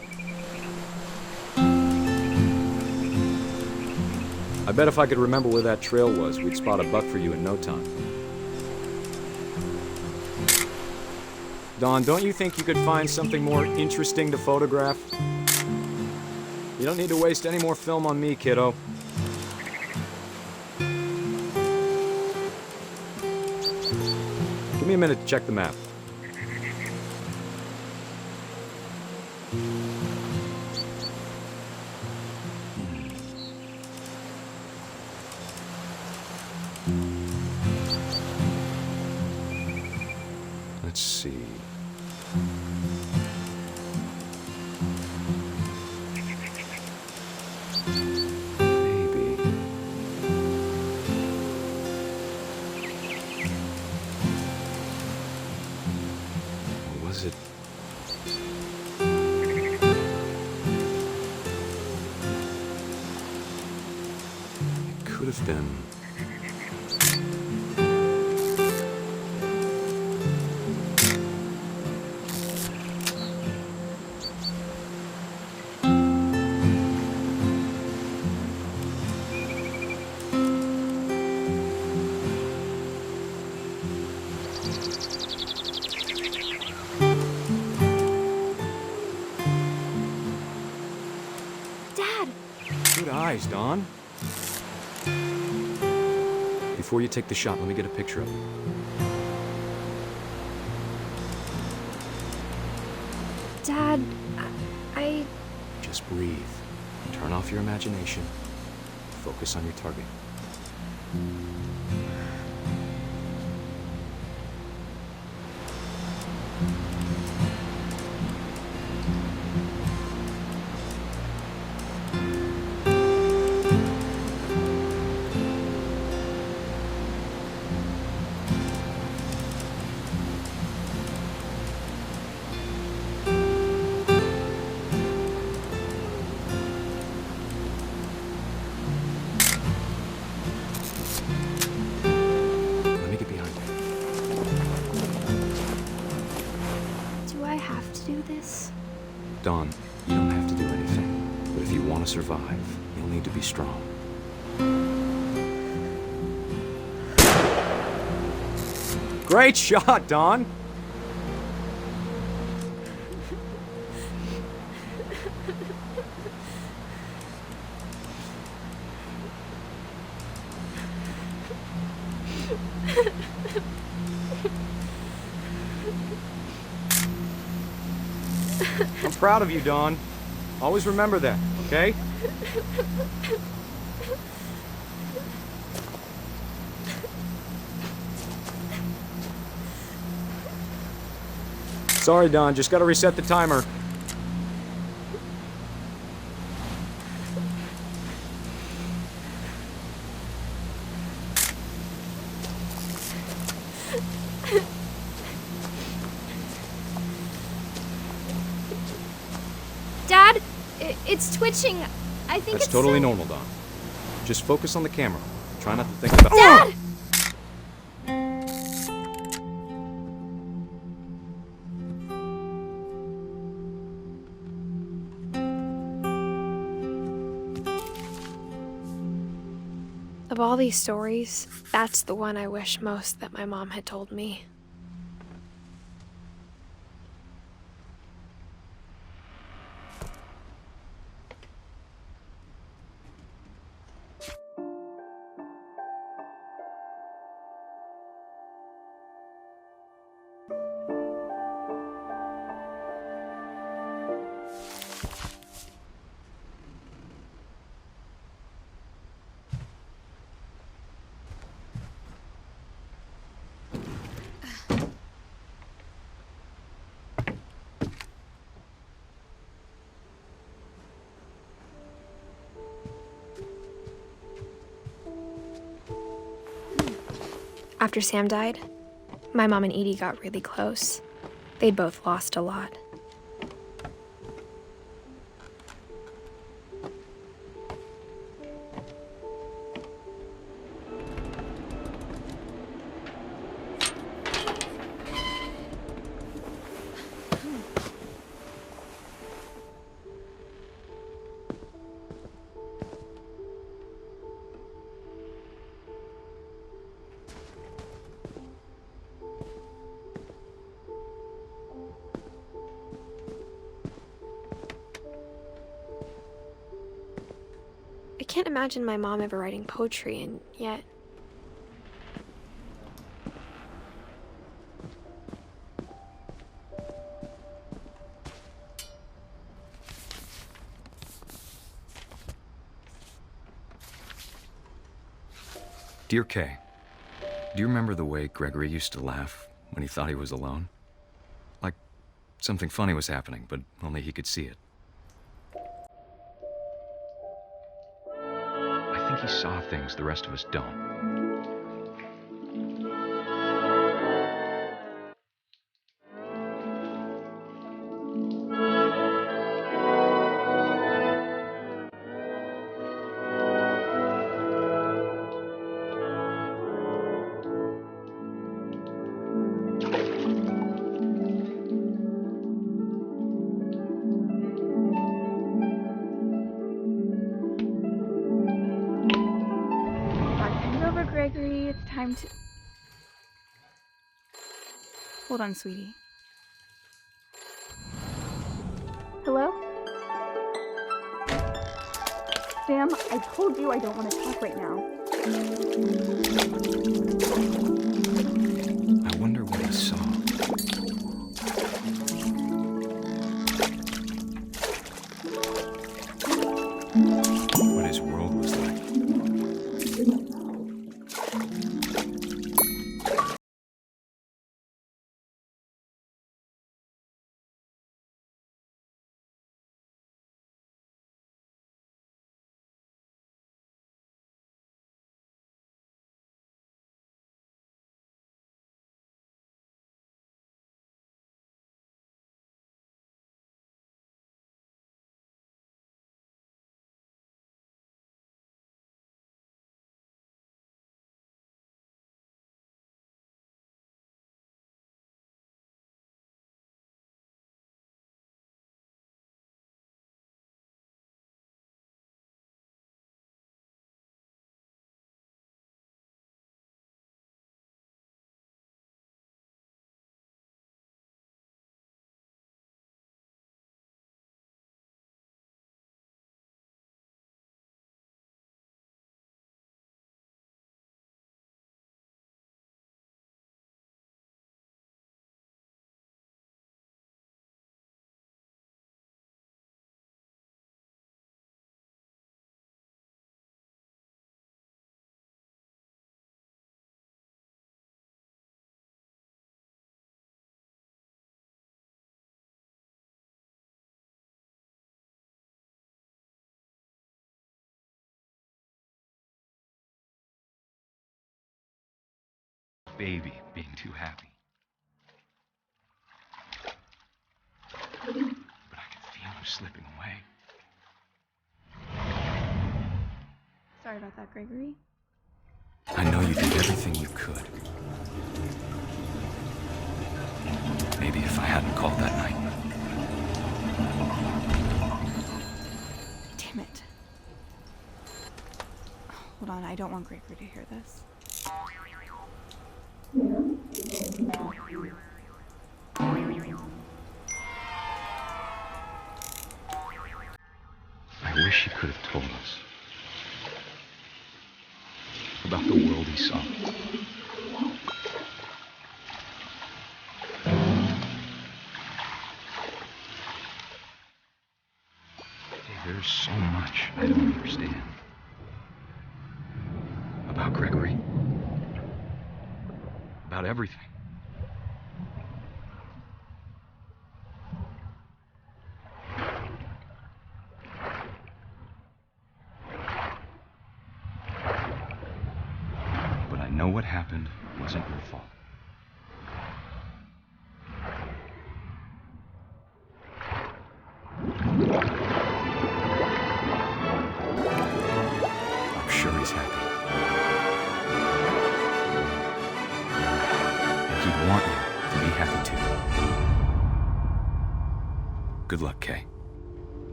I bet if I could remember where that trail was, we'd spot a buck for you in no time. Dawn, don't you think you could find something more interesting to photograph? You don't need to waste any more film on me, kiddo. Give me a minute to check the map. Let's see. Maybe. Or was it? It could have been. Dad! Good eyes, Dawn. Before you take the shot, let me get a picture of it. Dad, I... Just breathe. Turn off your imagination. Focus on your target. do this? Dawn, you don't have to do anything. But if you want to survive, you'll need to be strong. Great shot, Dawn! I'm proud of you, Dawn. Always remember that, okay? Sorry, Dawn, just gotta reset the timer. Dad, it's twitching. I think That's it's totally so- normal, Dawn. Just focus on the camera. Try not to think about— Dad! Of all these stories, that's the one I wish most that my mom had told me. After Sam died, my mom and Edie got really close. They'd both lost a lot. I can't imagine my mom ever writing poetry, and yet... Dear Kay, do you remember the way Gregory used to laugh when he thought he was alone? Like something funny was happening, but only he could see it. I think he saw things the rest of us don't. Gregory, it's time to... Hold on, sweetie. Hello? Sam, I told you I don't want to talk right now. I wonder what he saw. What his world was like. baby being too happy. But I could feel her slipping away. Sorry about that, Gregory. I know you did everything you could. Maybe if I hadn't called that night. Damn it. Hold on, I don't want Gregory to hear this. I wish he could have told us about the world he saw. There's so much I don't understand about Gregory, about everything. But I know what happened wasn't your fault. I'm sure he's happy. And he'd want you to be happy too. Good luck, Kay.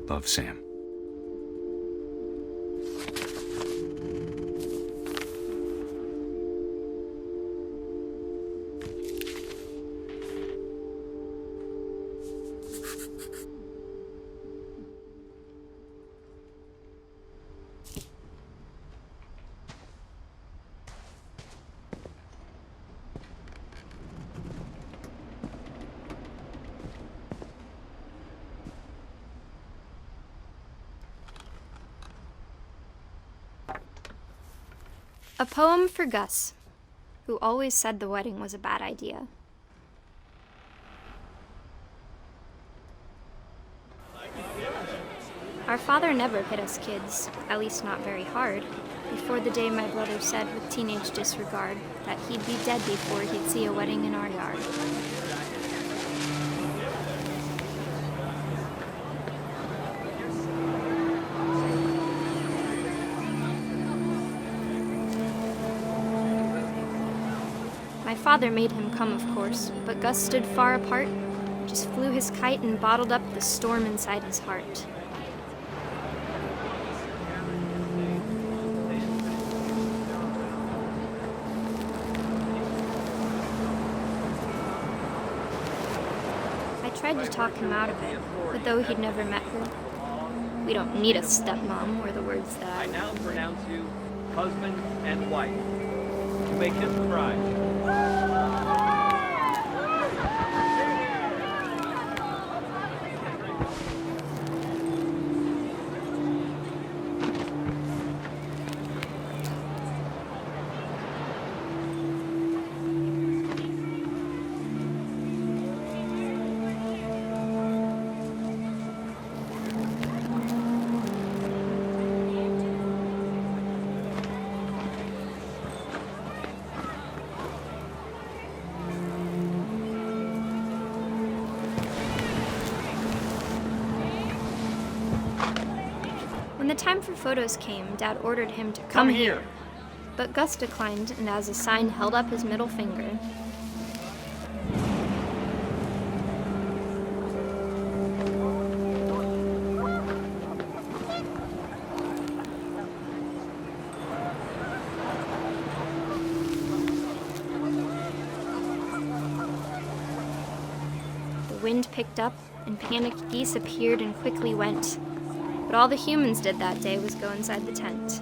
Love, Sam. A poem for Gus, who always said the wedding was a bad idea. Our father never hit us kids, at least not very hard, before the day my brother said with teenage disregard that he'd be dead before he'd see a wedding in our yard. My father made him come, of course, but Gus stood far apart, just flew his kite and bottled up the storm inside his heart. I tried to talk him out of it, but though he'd never met her, "We don't need a stepmom," were the words that I now pronounce you husband and wife. You may kiss the bride. When the time for photos came, Dad ordered him to come here. But Gus declined, and as a sign held up his middle finger. The wind picked up, and panicked geese appeared and quickly went. But all the humans did that day was go inside the tent.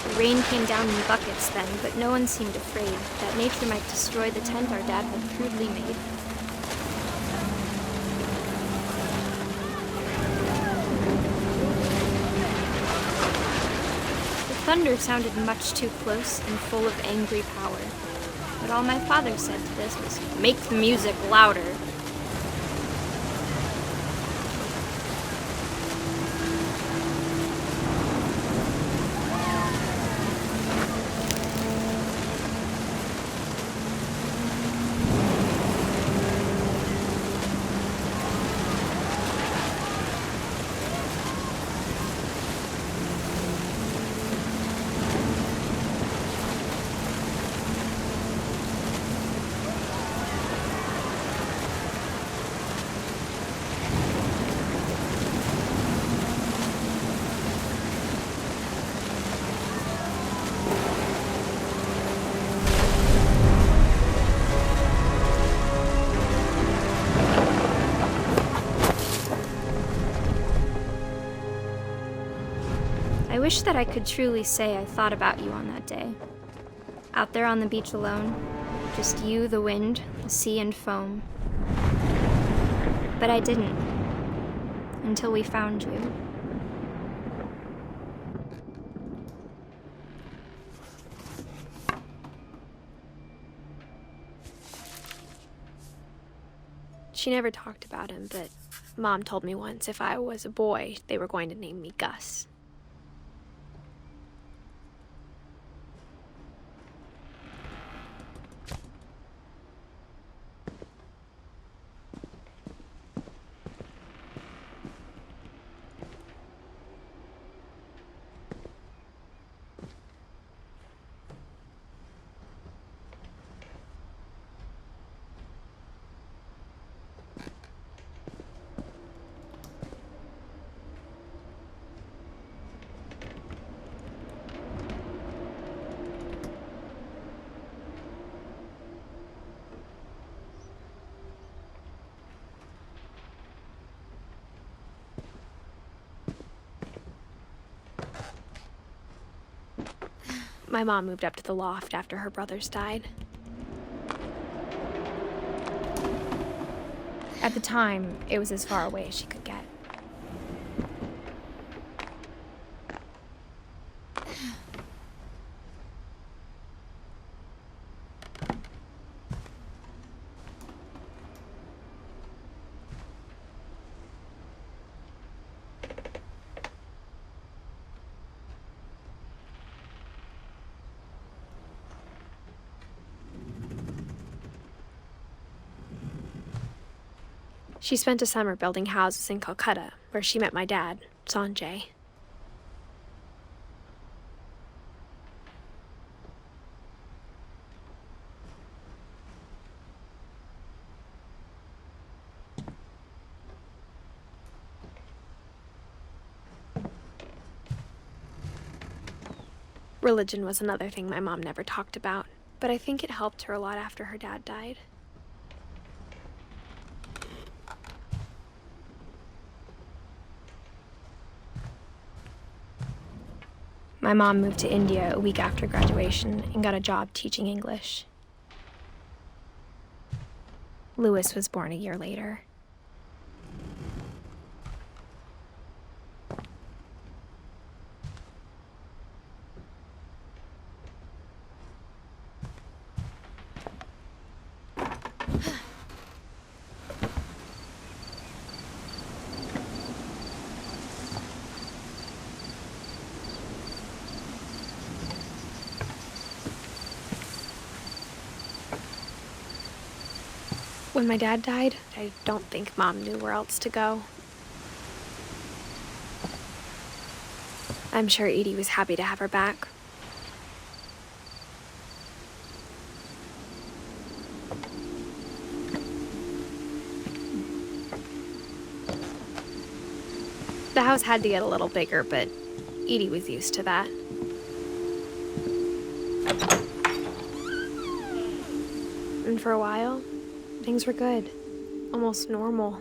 The rain came down in buckets then, but no one seemed afraid that nature might destroy the tent our dad had crudely made. thunder sounded much too close and full of angry power. But all my father said to this was, "Make the music louder." I wish that I could truly say I thought about you on that day. Out there on the beach alone, just you, the wind, the sea, and foam. But I didn't, until we found you. She never talked about him, but Mom told me once if I was a boy, they were going to name me Gus. My mom moved up to the loft after her brothers died. At the time, it was as far away as she could get. She spent a summer building houses in Calcutta, where she met my dad, Sanjay. Religion was another thing my mom never talked about, but I think it helped her a lot after her dad died. My mom moved to India a week after graduation and got a job teaching English. Louis was born a year later. When my dad died, I don't think Mom knew where else to go. I'm sure Edie was happy to have her back. The house had to get a little bigger, but Edie was used to that. And for a while, things were good, almost normal.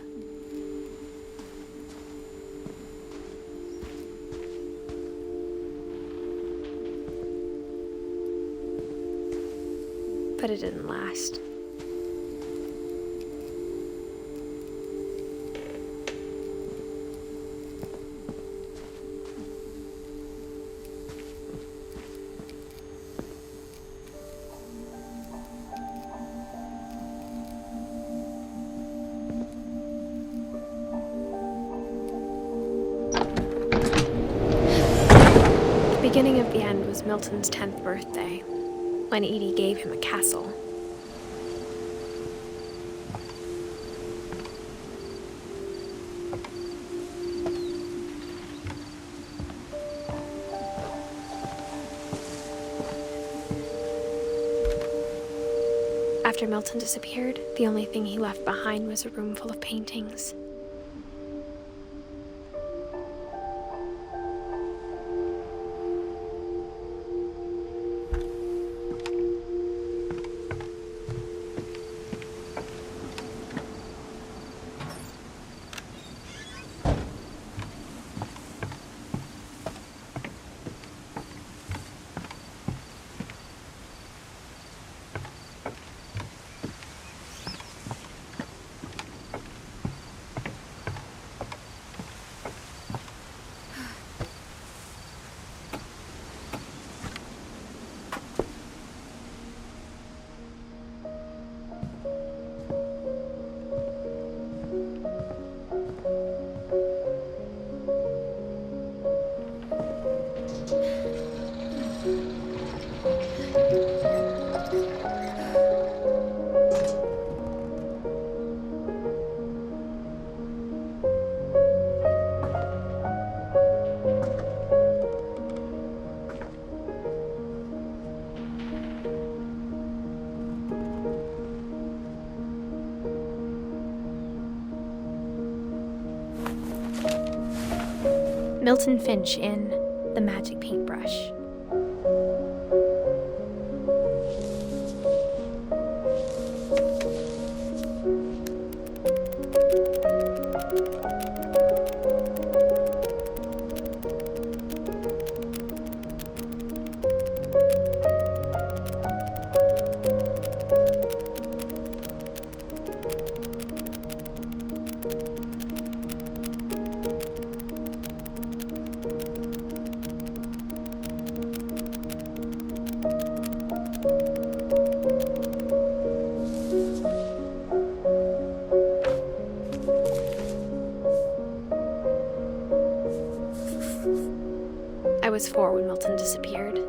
But it didn't last. beginning of the end was Milton's 10th birthday, when Edie gave him a castle. After Milton disappeared, the only thing he left behind was a room full of paintings. Milton Finch in The Magic Paintbrush. I was 4 when Milton disappeared.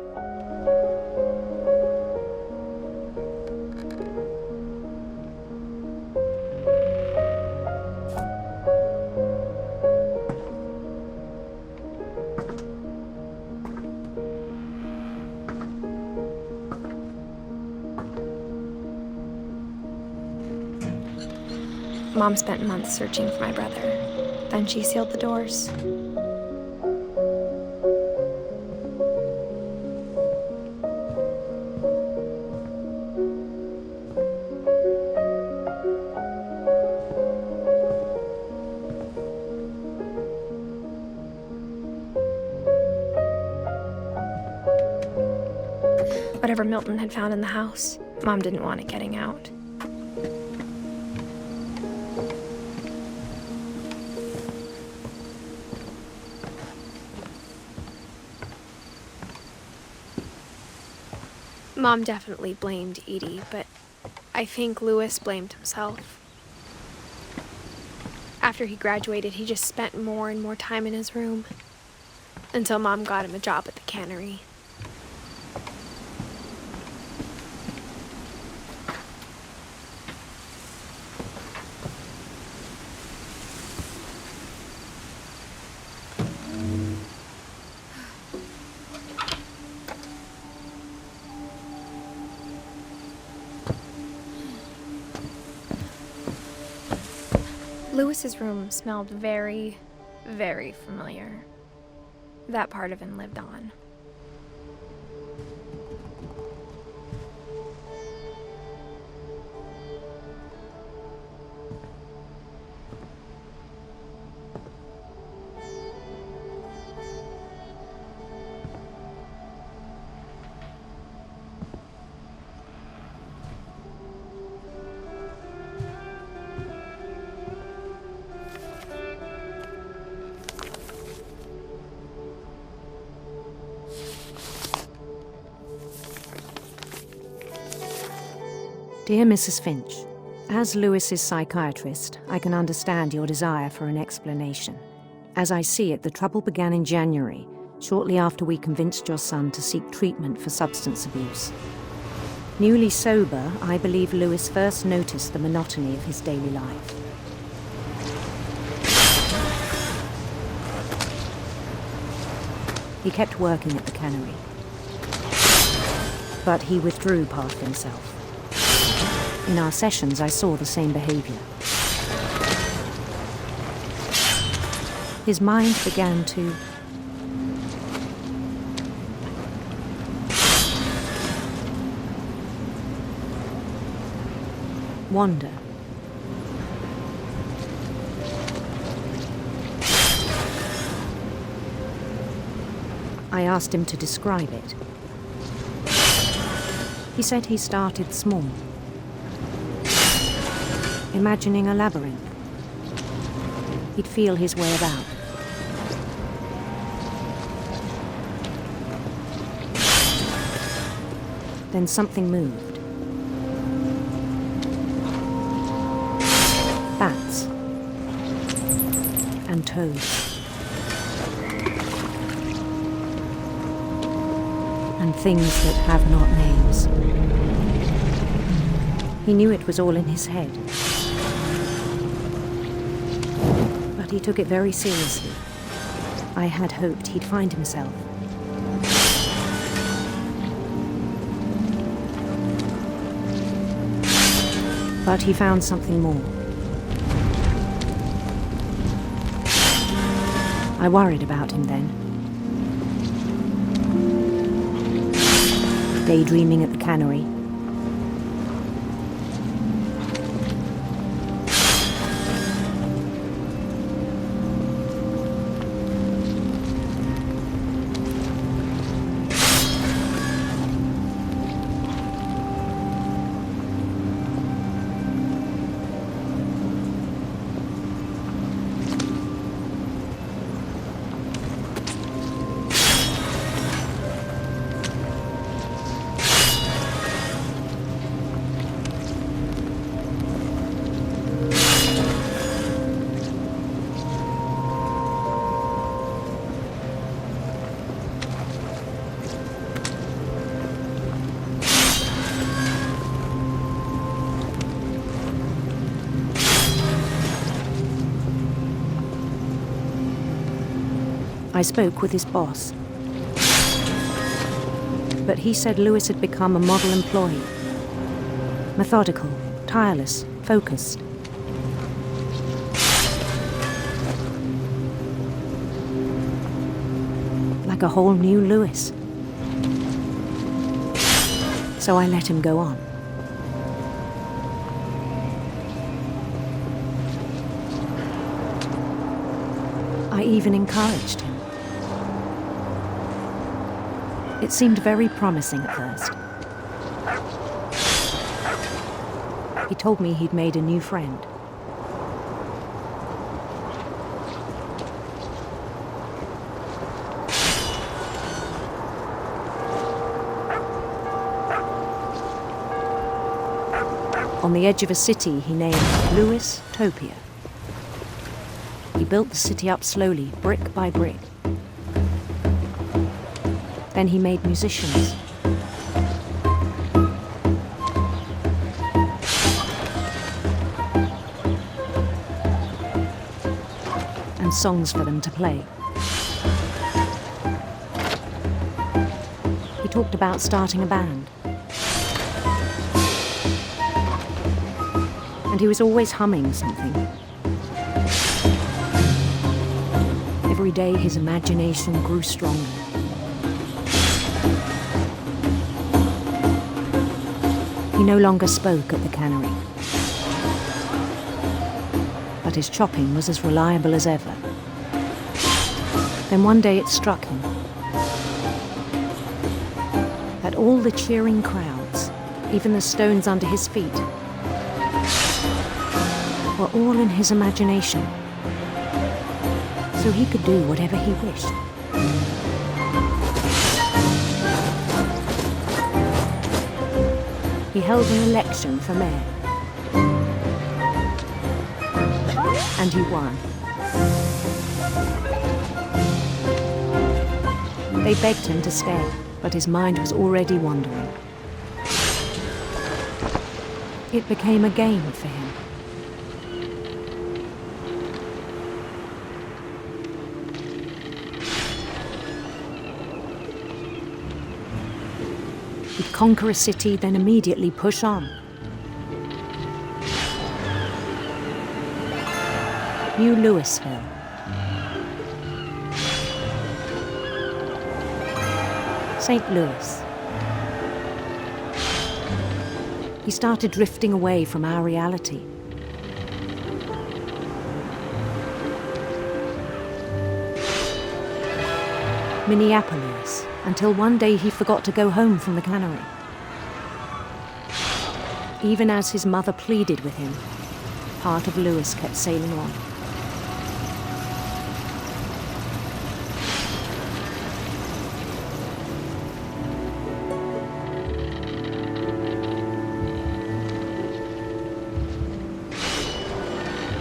Mom spent months searching for my brother. Then she sealed the doors. Whatever Milton had found in the house, Mom didn't want it getting out. Mom definitely blamed Edie, but I think Louis blamed himself. After he graduated, he just spent more and more time in his room, until Mom got him a job at the cannery. Louis's room smelled very, very familiar. That part of him lived on. Dear Mrs. Finch, as Louis's psychiatrist, I can understand your desire for an explanation. As I see it, the trouble began in January, shortly after we convinced your son to seek treatment for substance abuse. Newly sober, I believe Lewis first noticed the monotony of his daily life. He kept working at the cannery, but he withdrew part of himself. In our sessions, I saw the same behavior. His mind began to wander. I asked him to describe it. He said he started small, imagining a labyrinth. He'd feel his way about. Then something moved. Bats and toads and things that have not names. He knew it was all in his head, but he took it very seriously. I had hoped he'd find himself. But he found something more. I worried about him then. Daydreaming at the cannery. I spoke with his boss, but he said Lewis had become a model employee. Methodical, tireless, focused. Like a whole new Lewis. So I let him go on. I even encouraged him. It seemed very promising at first. He told me he'd made a new friend. On the edge of a city he named Lewis Topia. He built the city up slowly, brick by brick. Then he made musicians. And songs for them to play. He talked about starting a band. And he was always humming something. Every day his imagination grew stronger. He no longer spoke at the cannery, but his chopping was as reliable as ever. Then one day it struck him that all the cheering crowds, even the stones under his feet, were all in his imagination, so he could do whatever he wished. He held an election for mayor. And he won. They begged him to stay, but his mind was already wandering. It became a game for him. He'd conquer a city, then immediately push on. New Louisville. St. Louis. He started drifting away from our reality. Minneapolis, until one day he forgot to go home from the cannery. Even as his mother pleaded with him, part of Louis kept sailing on.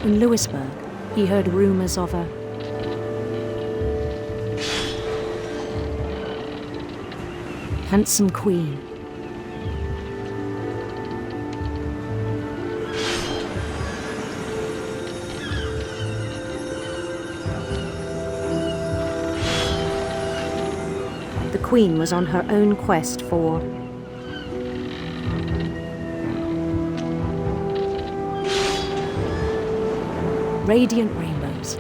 In Louisburg, he heard rumors of a handsome queen. The queen was on her own quest for radiant rainbows.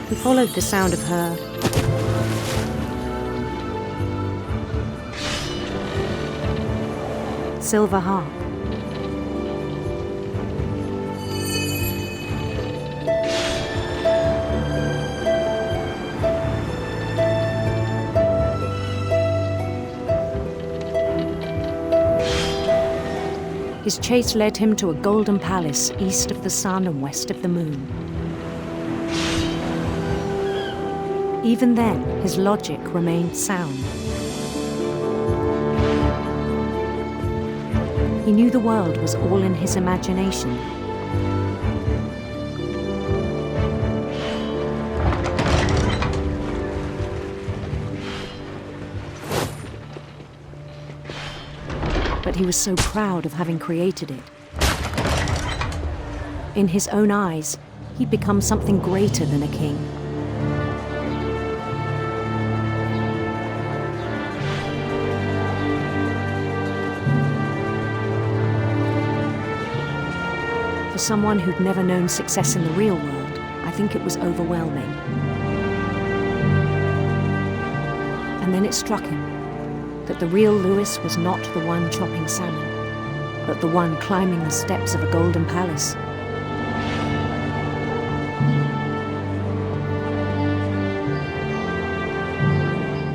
He followed the sound of her silver harp. His chase led him to a golden palace east of the sun and west of the moon. Even then, his logic remained sound. He knew the world was all in his imagination. But he was so proud of having created it. In his own eyes, he'd become something greater than a king. For someone who'd never known success in the real world, I think it was overwhelming. And then it struck him that the real Louis was not the one chopping salmon, but the one climbing the steps of a golden palace.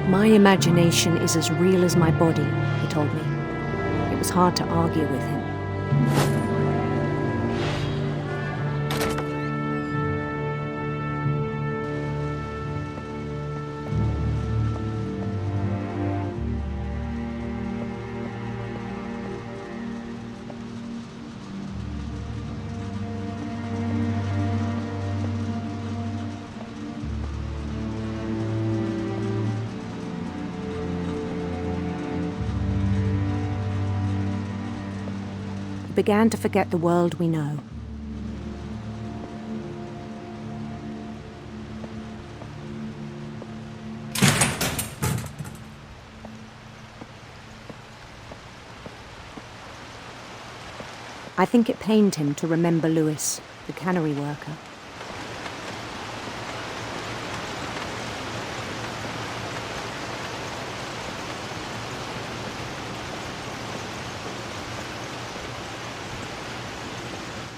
My imagination is as real as my body, he told me. It was hard to argue with him. Began to forget the world we know. I think it pained him to remember Louis, the cannery worker.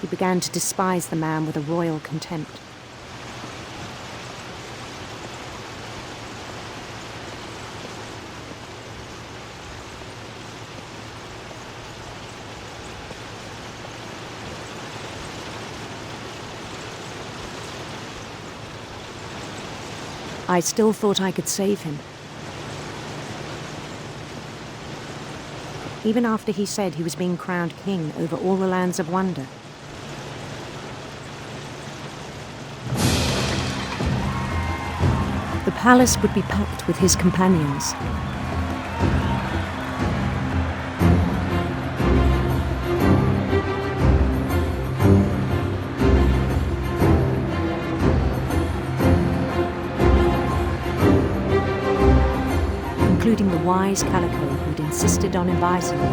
He began to despise the man with a royal contempt. I still thought I could save him. even after he said he was being crowned king over all the lands of wonder. The palace would be packed with his companions. Including the wise Calico who'd insisted on inviting me.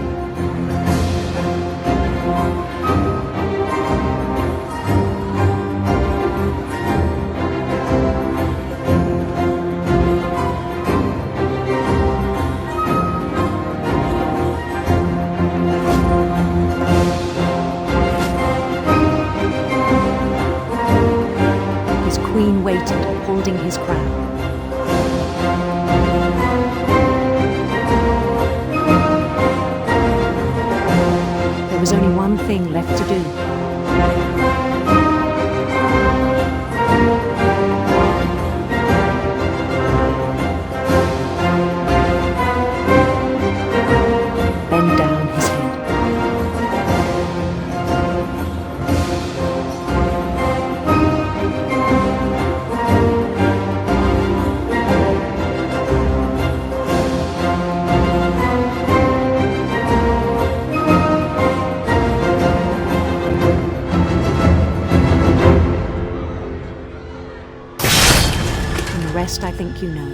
His queen waited, holding his crown. There was only one thing left to do. Bend down his head. Rest I think you know.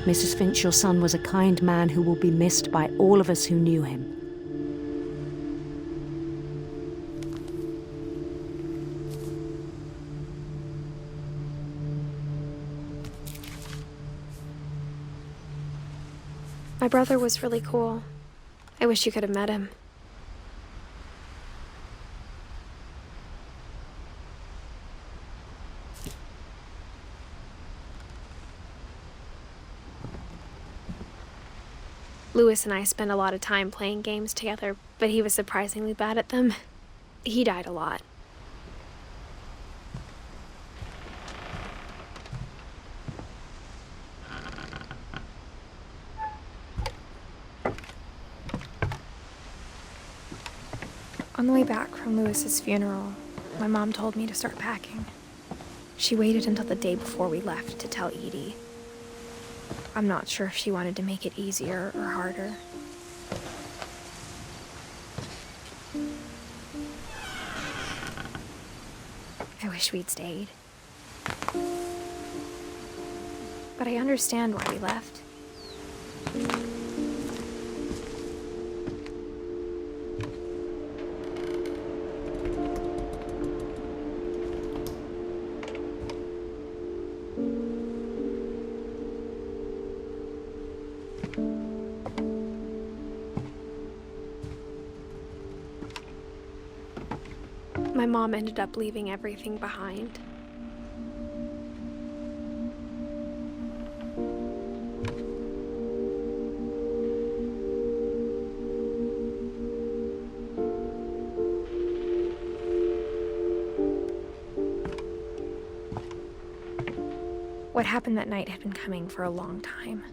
Mrs. Finch, your son was a kind man who will be missed by all of us who knew him. My brother was really cool. I wish you could have met him. Lewis and I spent a lot of time playing games together, but he was surprisingly bad at them. He died a lot. On the way back from Lewis's funeral, my mom told me to start packing. She waited until the day before we left to tell Edie. I'm not sure if she wanted to make it easier or harder. I wish we'd stayed. But I understand why we left. My mom ended up leaving everything behind. What happened that night had been coming for a long time.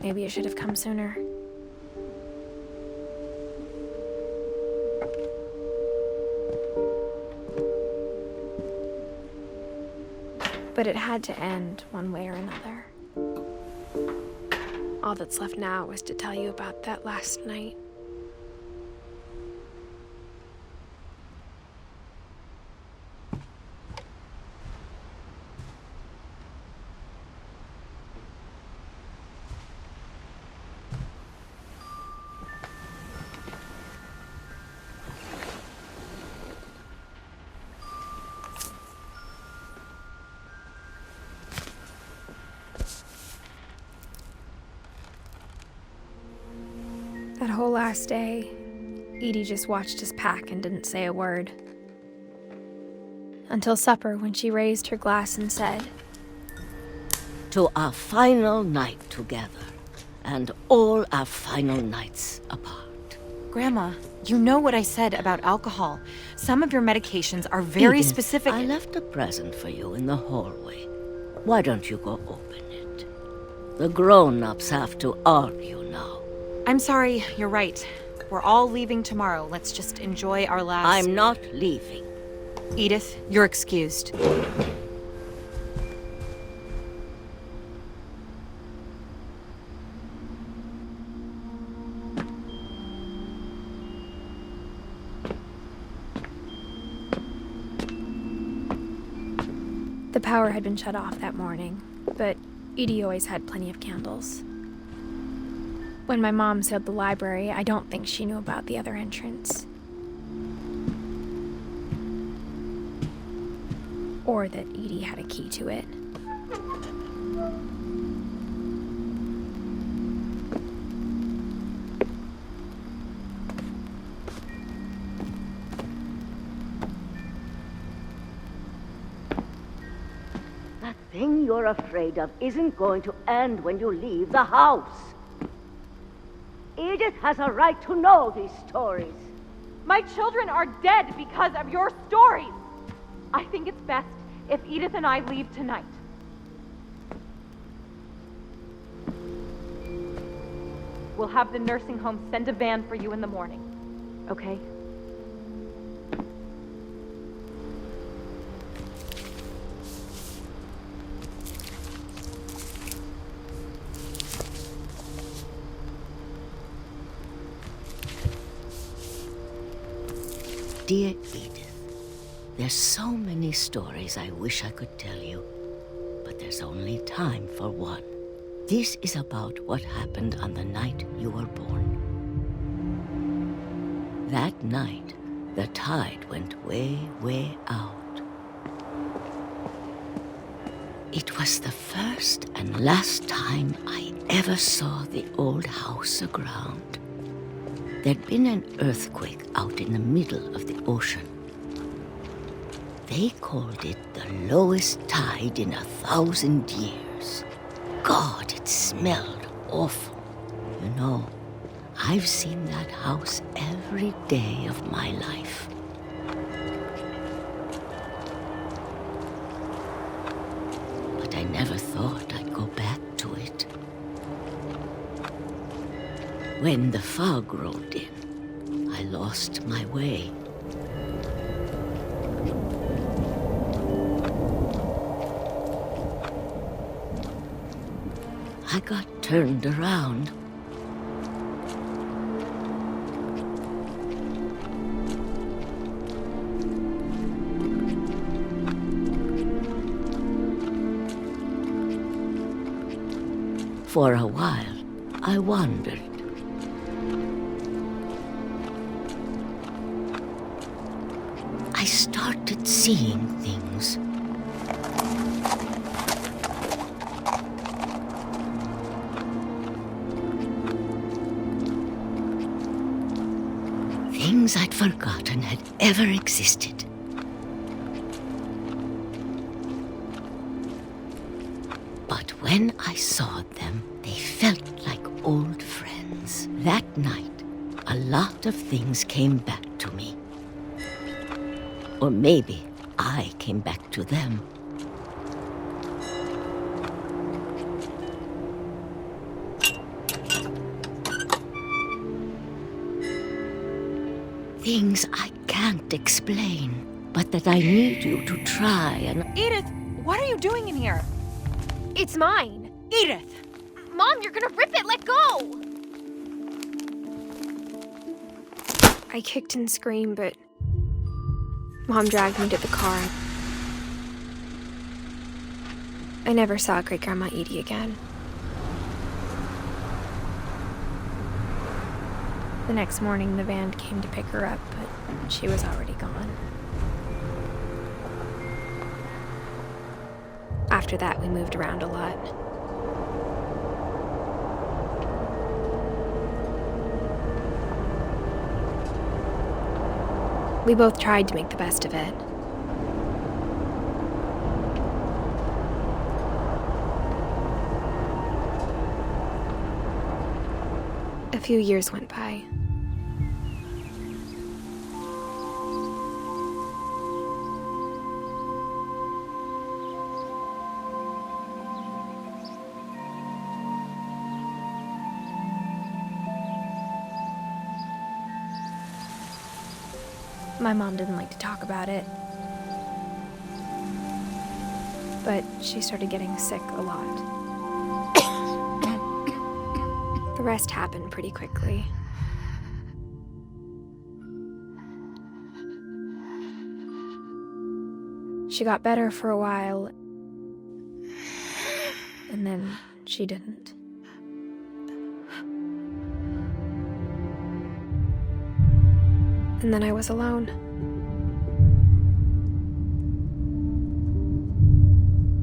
Maybe it should have come sooner. But it had to end one way or another. All that's left now is to tell you about that last night. That whole last day, Edie just watched us pack and didn't say a word. Until supper, when she raised her glass and said, "To our final night together, and all our final nights apart." Grandma, you know what I said about alcohol. Some of your medications are very Edith, specific. I left a present for you in the hallway. Why don't you go open it? The grown-ups have to argue now. I'm sorry, you're right. We're all leaving tomorrow. Let's just enjoy our last... I'm not leaving. Edith, you're excused. The power had been shut off that morning, but Edie always had plenty of candles. When my mom sealed the library, I don't think she knew about the other entrance. Or that Edie had a key to it. That thing you're afraid of isn't going to end when you leave the house. Edith has a right to know these stories. My children are dead because of your stories. I think it's best if Edith and I leave tonight. We'll have the nursing home send a van for you in the morning, okay? Dear Edith, there's so many stories I wish I could tell you, but there's only time for one. This is about what happened on the night you were born. That night, the tide went way, way out. It was the first and last time I ever saw the old house aground. There'd been an earthquake out in the middle of the ocean. They called it the lowest tide in 1,000 years. God, it smelled awful. You know, I've seen that house every day of my life. But I never thought I'd go back to it. When the fog rolled in, I lost my way. I got turned around. For a while, I wandered. I started seeing things. Things I'd forgotten had ever existed. But when I saw them, they felt like old friends. That night, a lot of things came back to me. Or maybe I came back to them. Things I can't explain, but that I need you to try and... Edith, what are you doing in here? It's mine. Edith! Mom, you're gonna rip it! Let go! I kicked and screamed, but Mom dragged me to the car. I never saw Great-Grandma Edie again. The next morning, the van came to pick her up, but she was already gone. After that, we moved around a lot. We both tried to make the best of it. A few years went by. My mom didn't like to talk about it. But she started getting sick a lot. The rest happened pretty quickly. She got better for a while, and then she didn't. And then I was alone.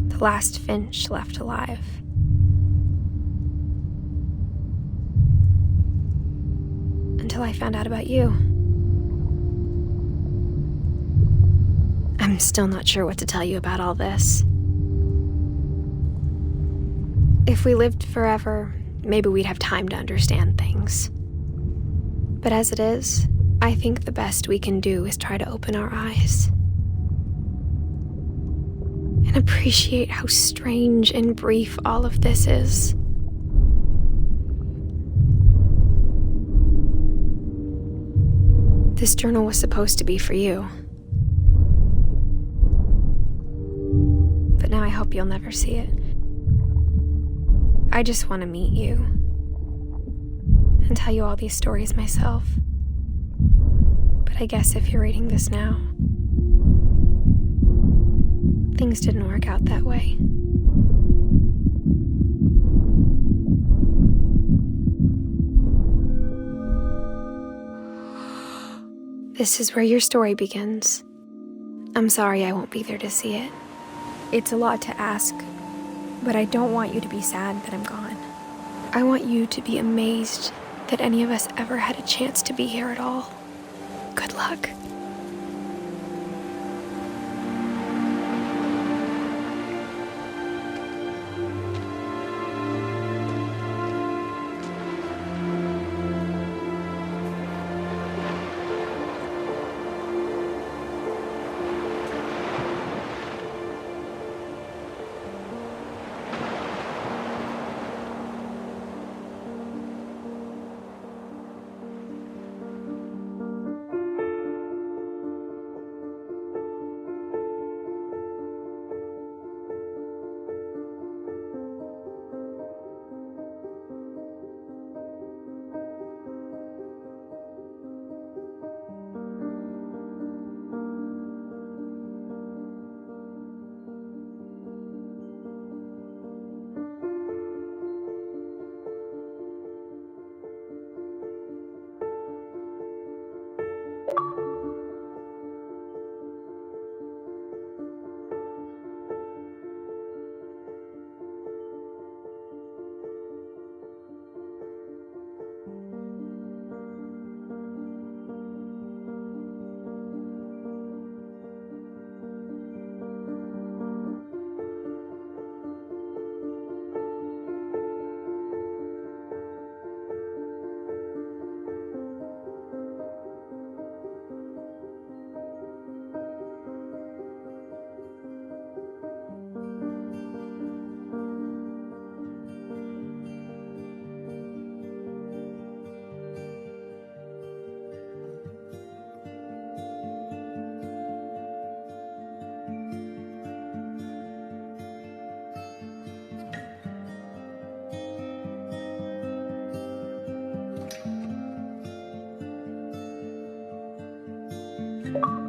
The last Finch left alive. Until I found out about you. I'm still not sure what to tell you about all this. If we lived forever, maybe we'd have time to understand things. But as it is, I think the best we can do is try to open our eyes. And appreciate how strange and brief all of this is. This journal was supposed to be for you. But now I hope you'll never see it. I just want to meet you and tell you all these stories myself. But I guess if you're reading this now, things didn't work out that way. This is where your story begins. I'm sorry I won't be there to see it. It's a lot to ask, but I don't want you to be sad that I'm gone. I want you to be amazed that any of us ever had a chance to be here at all. Good luck. you.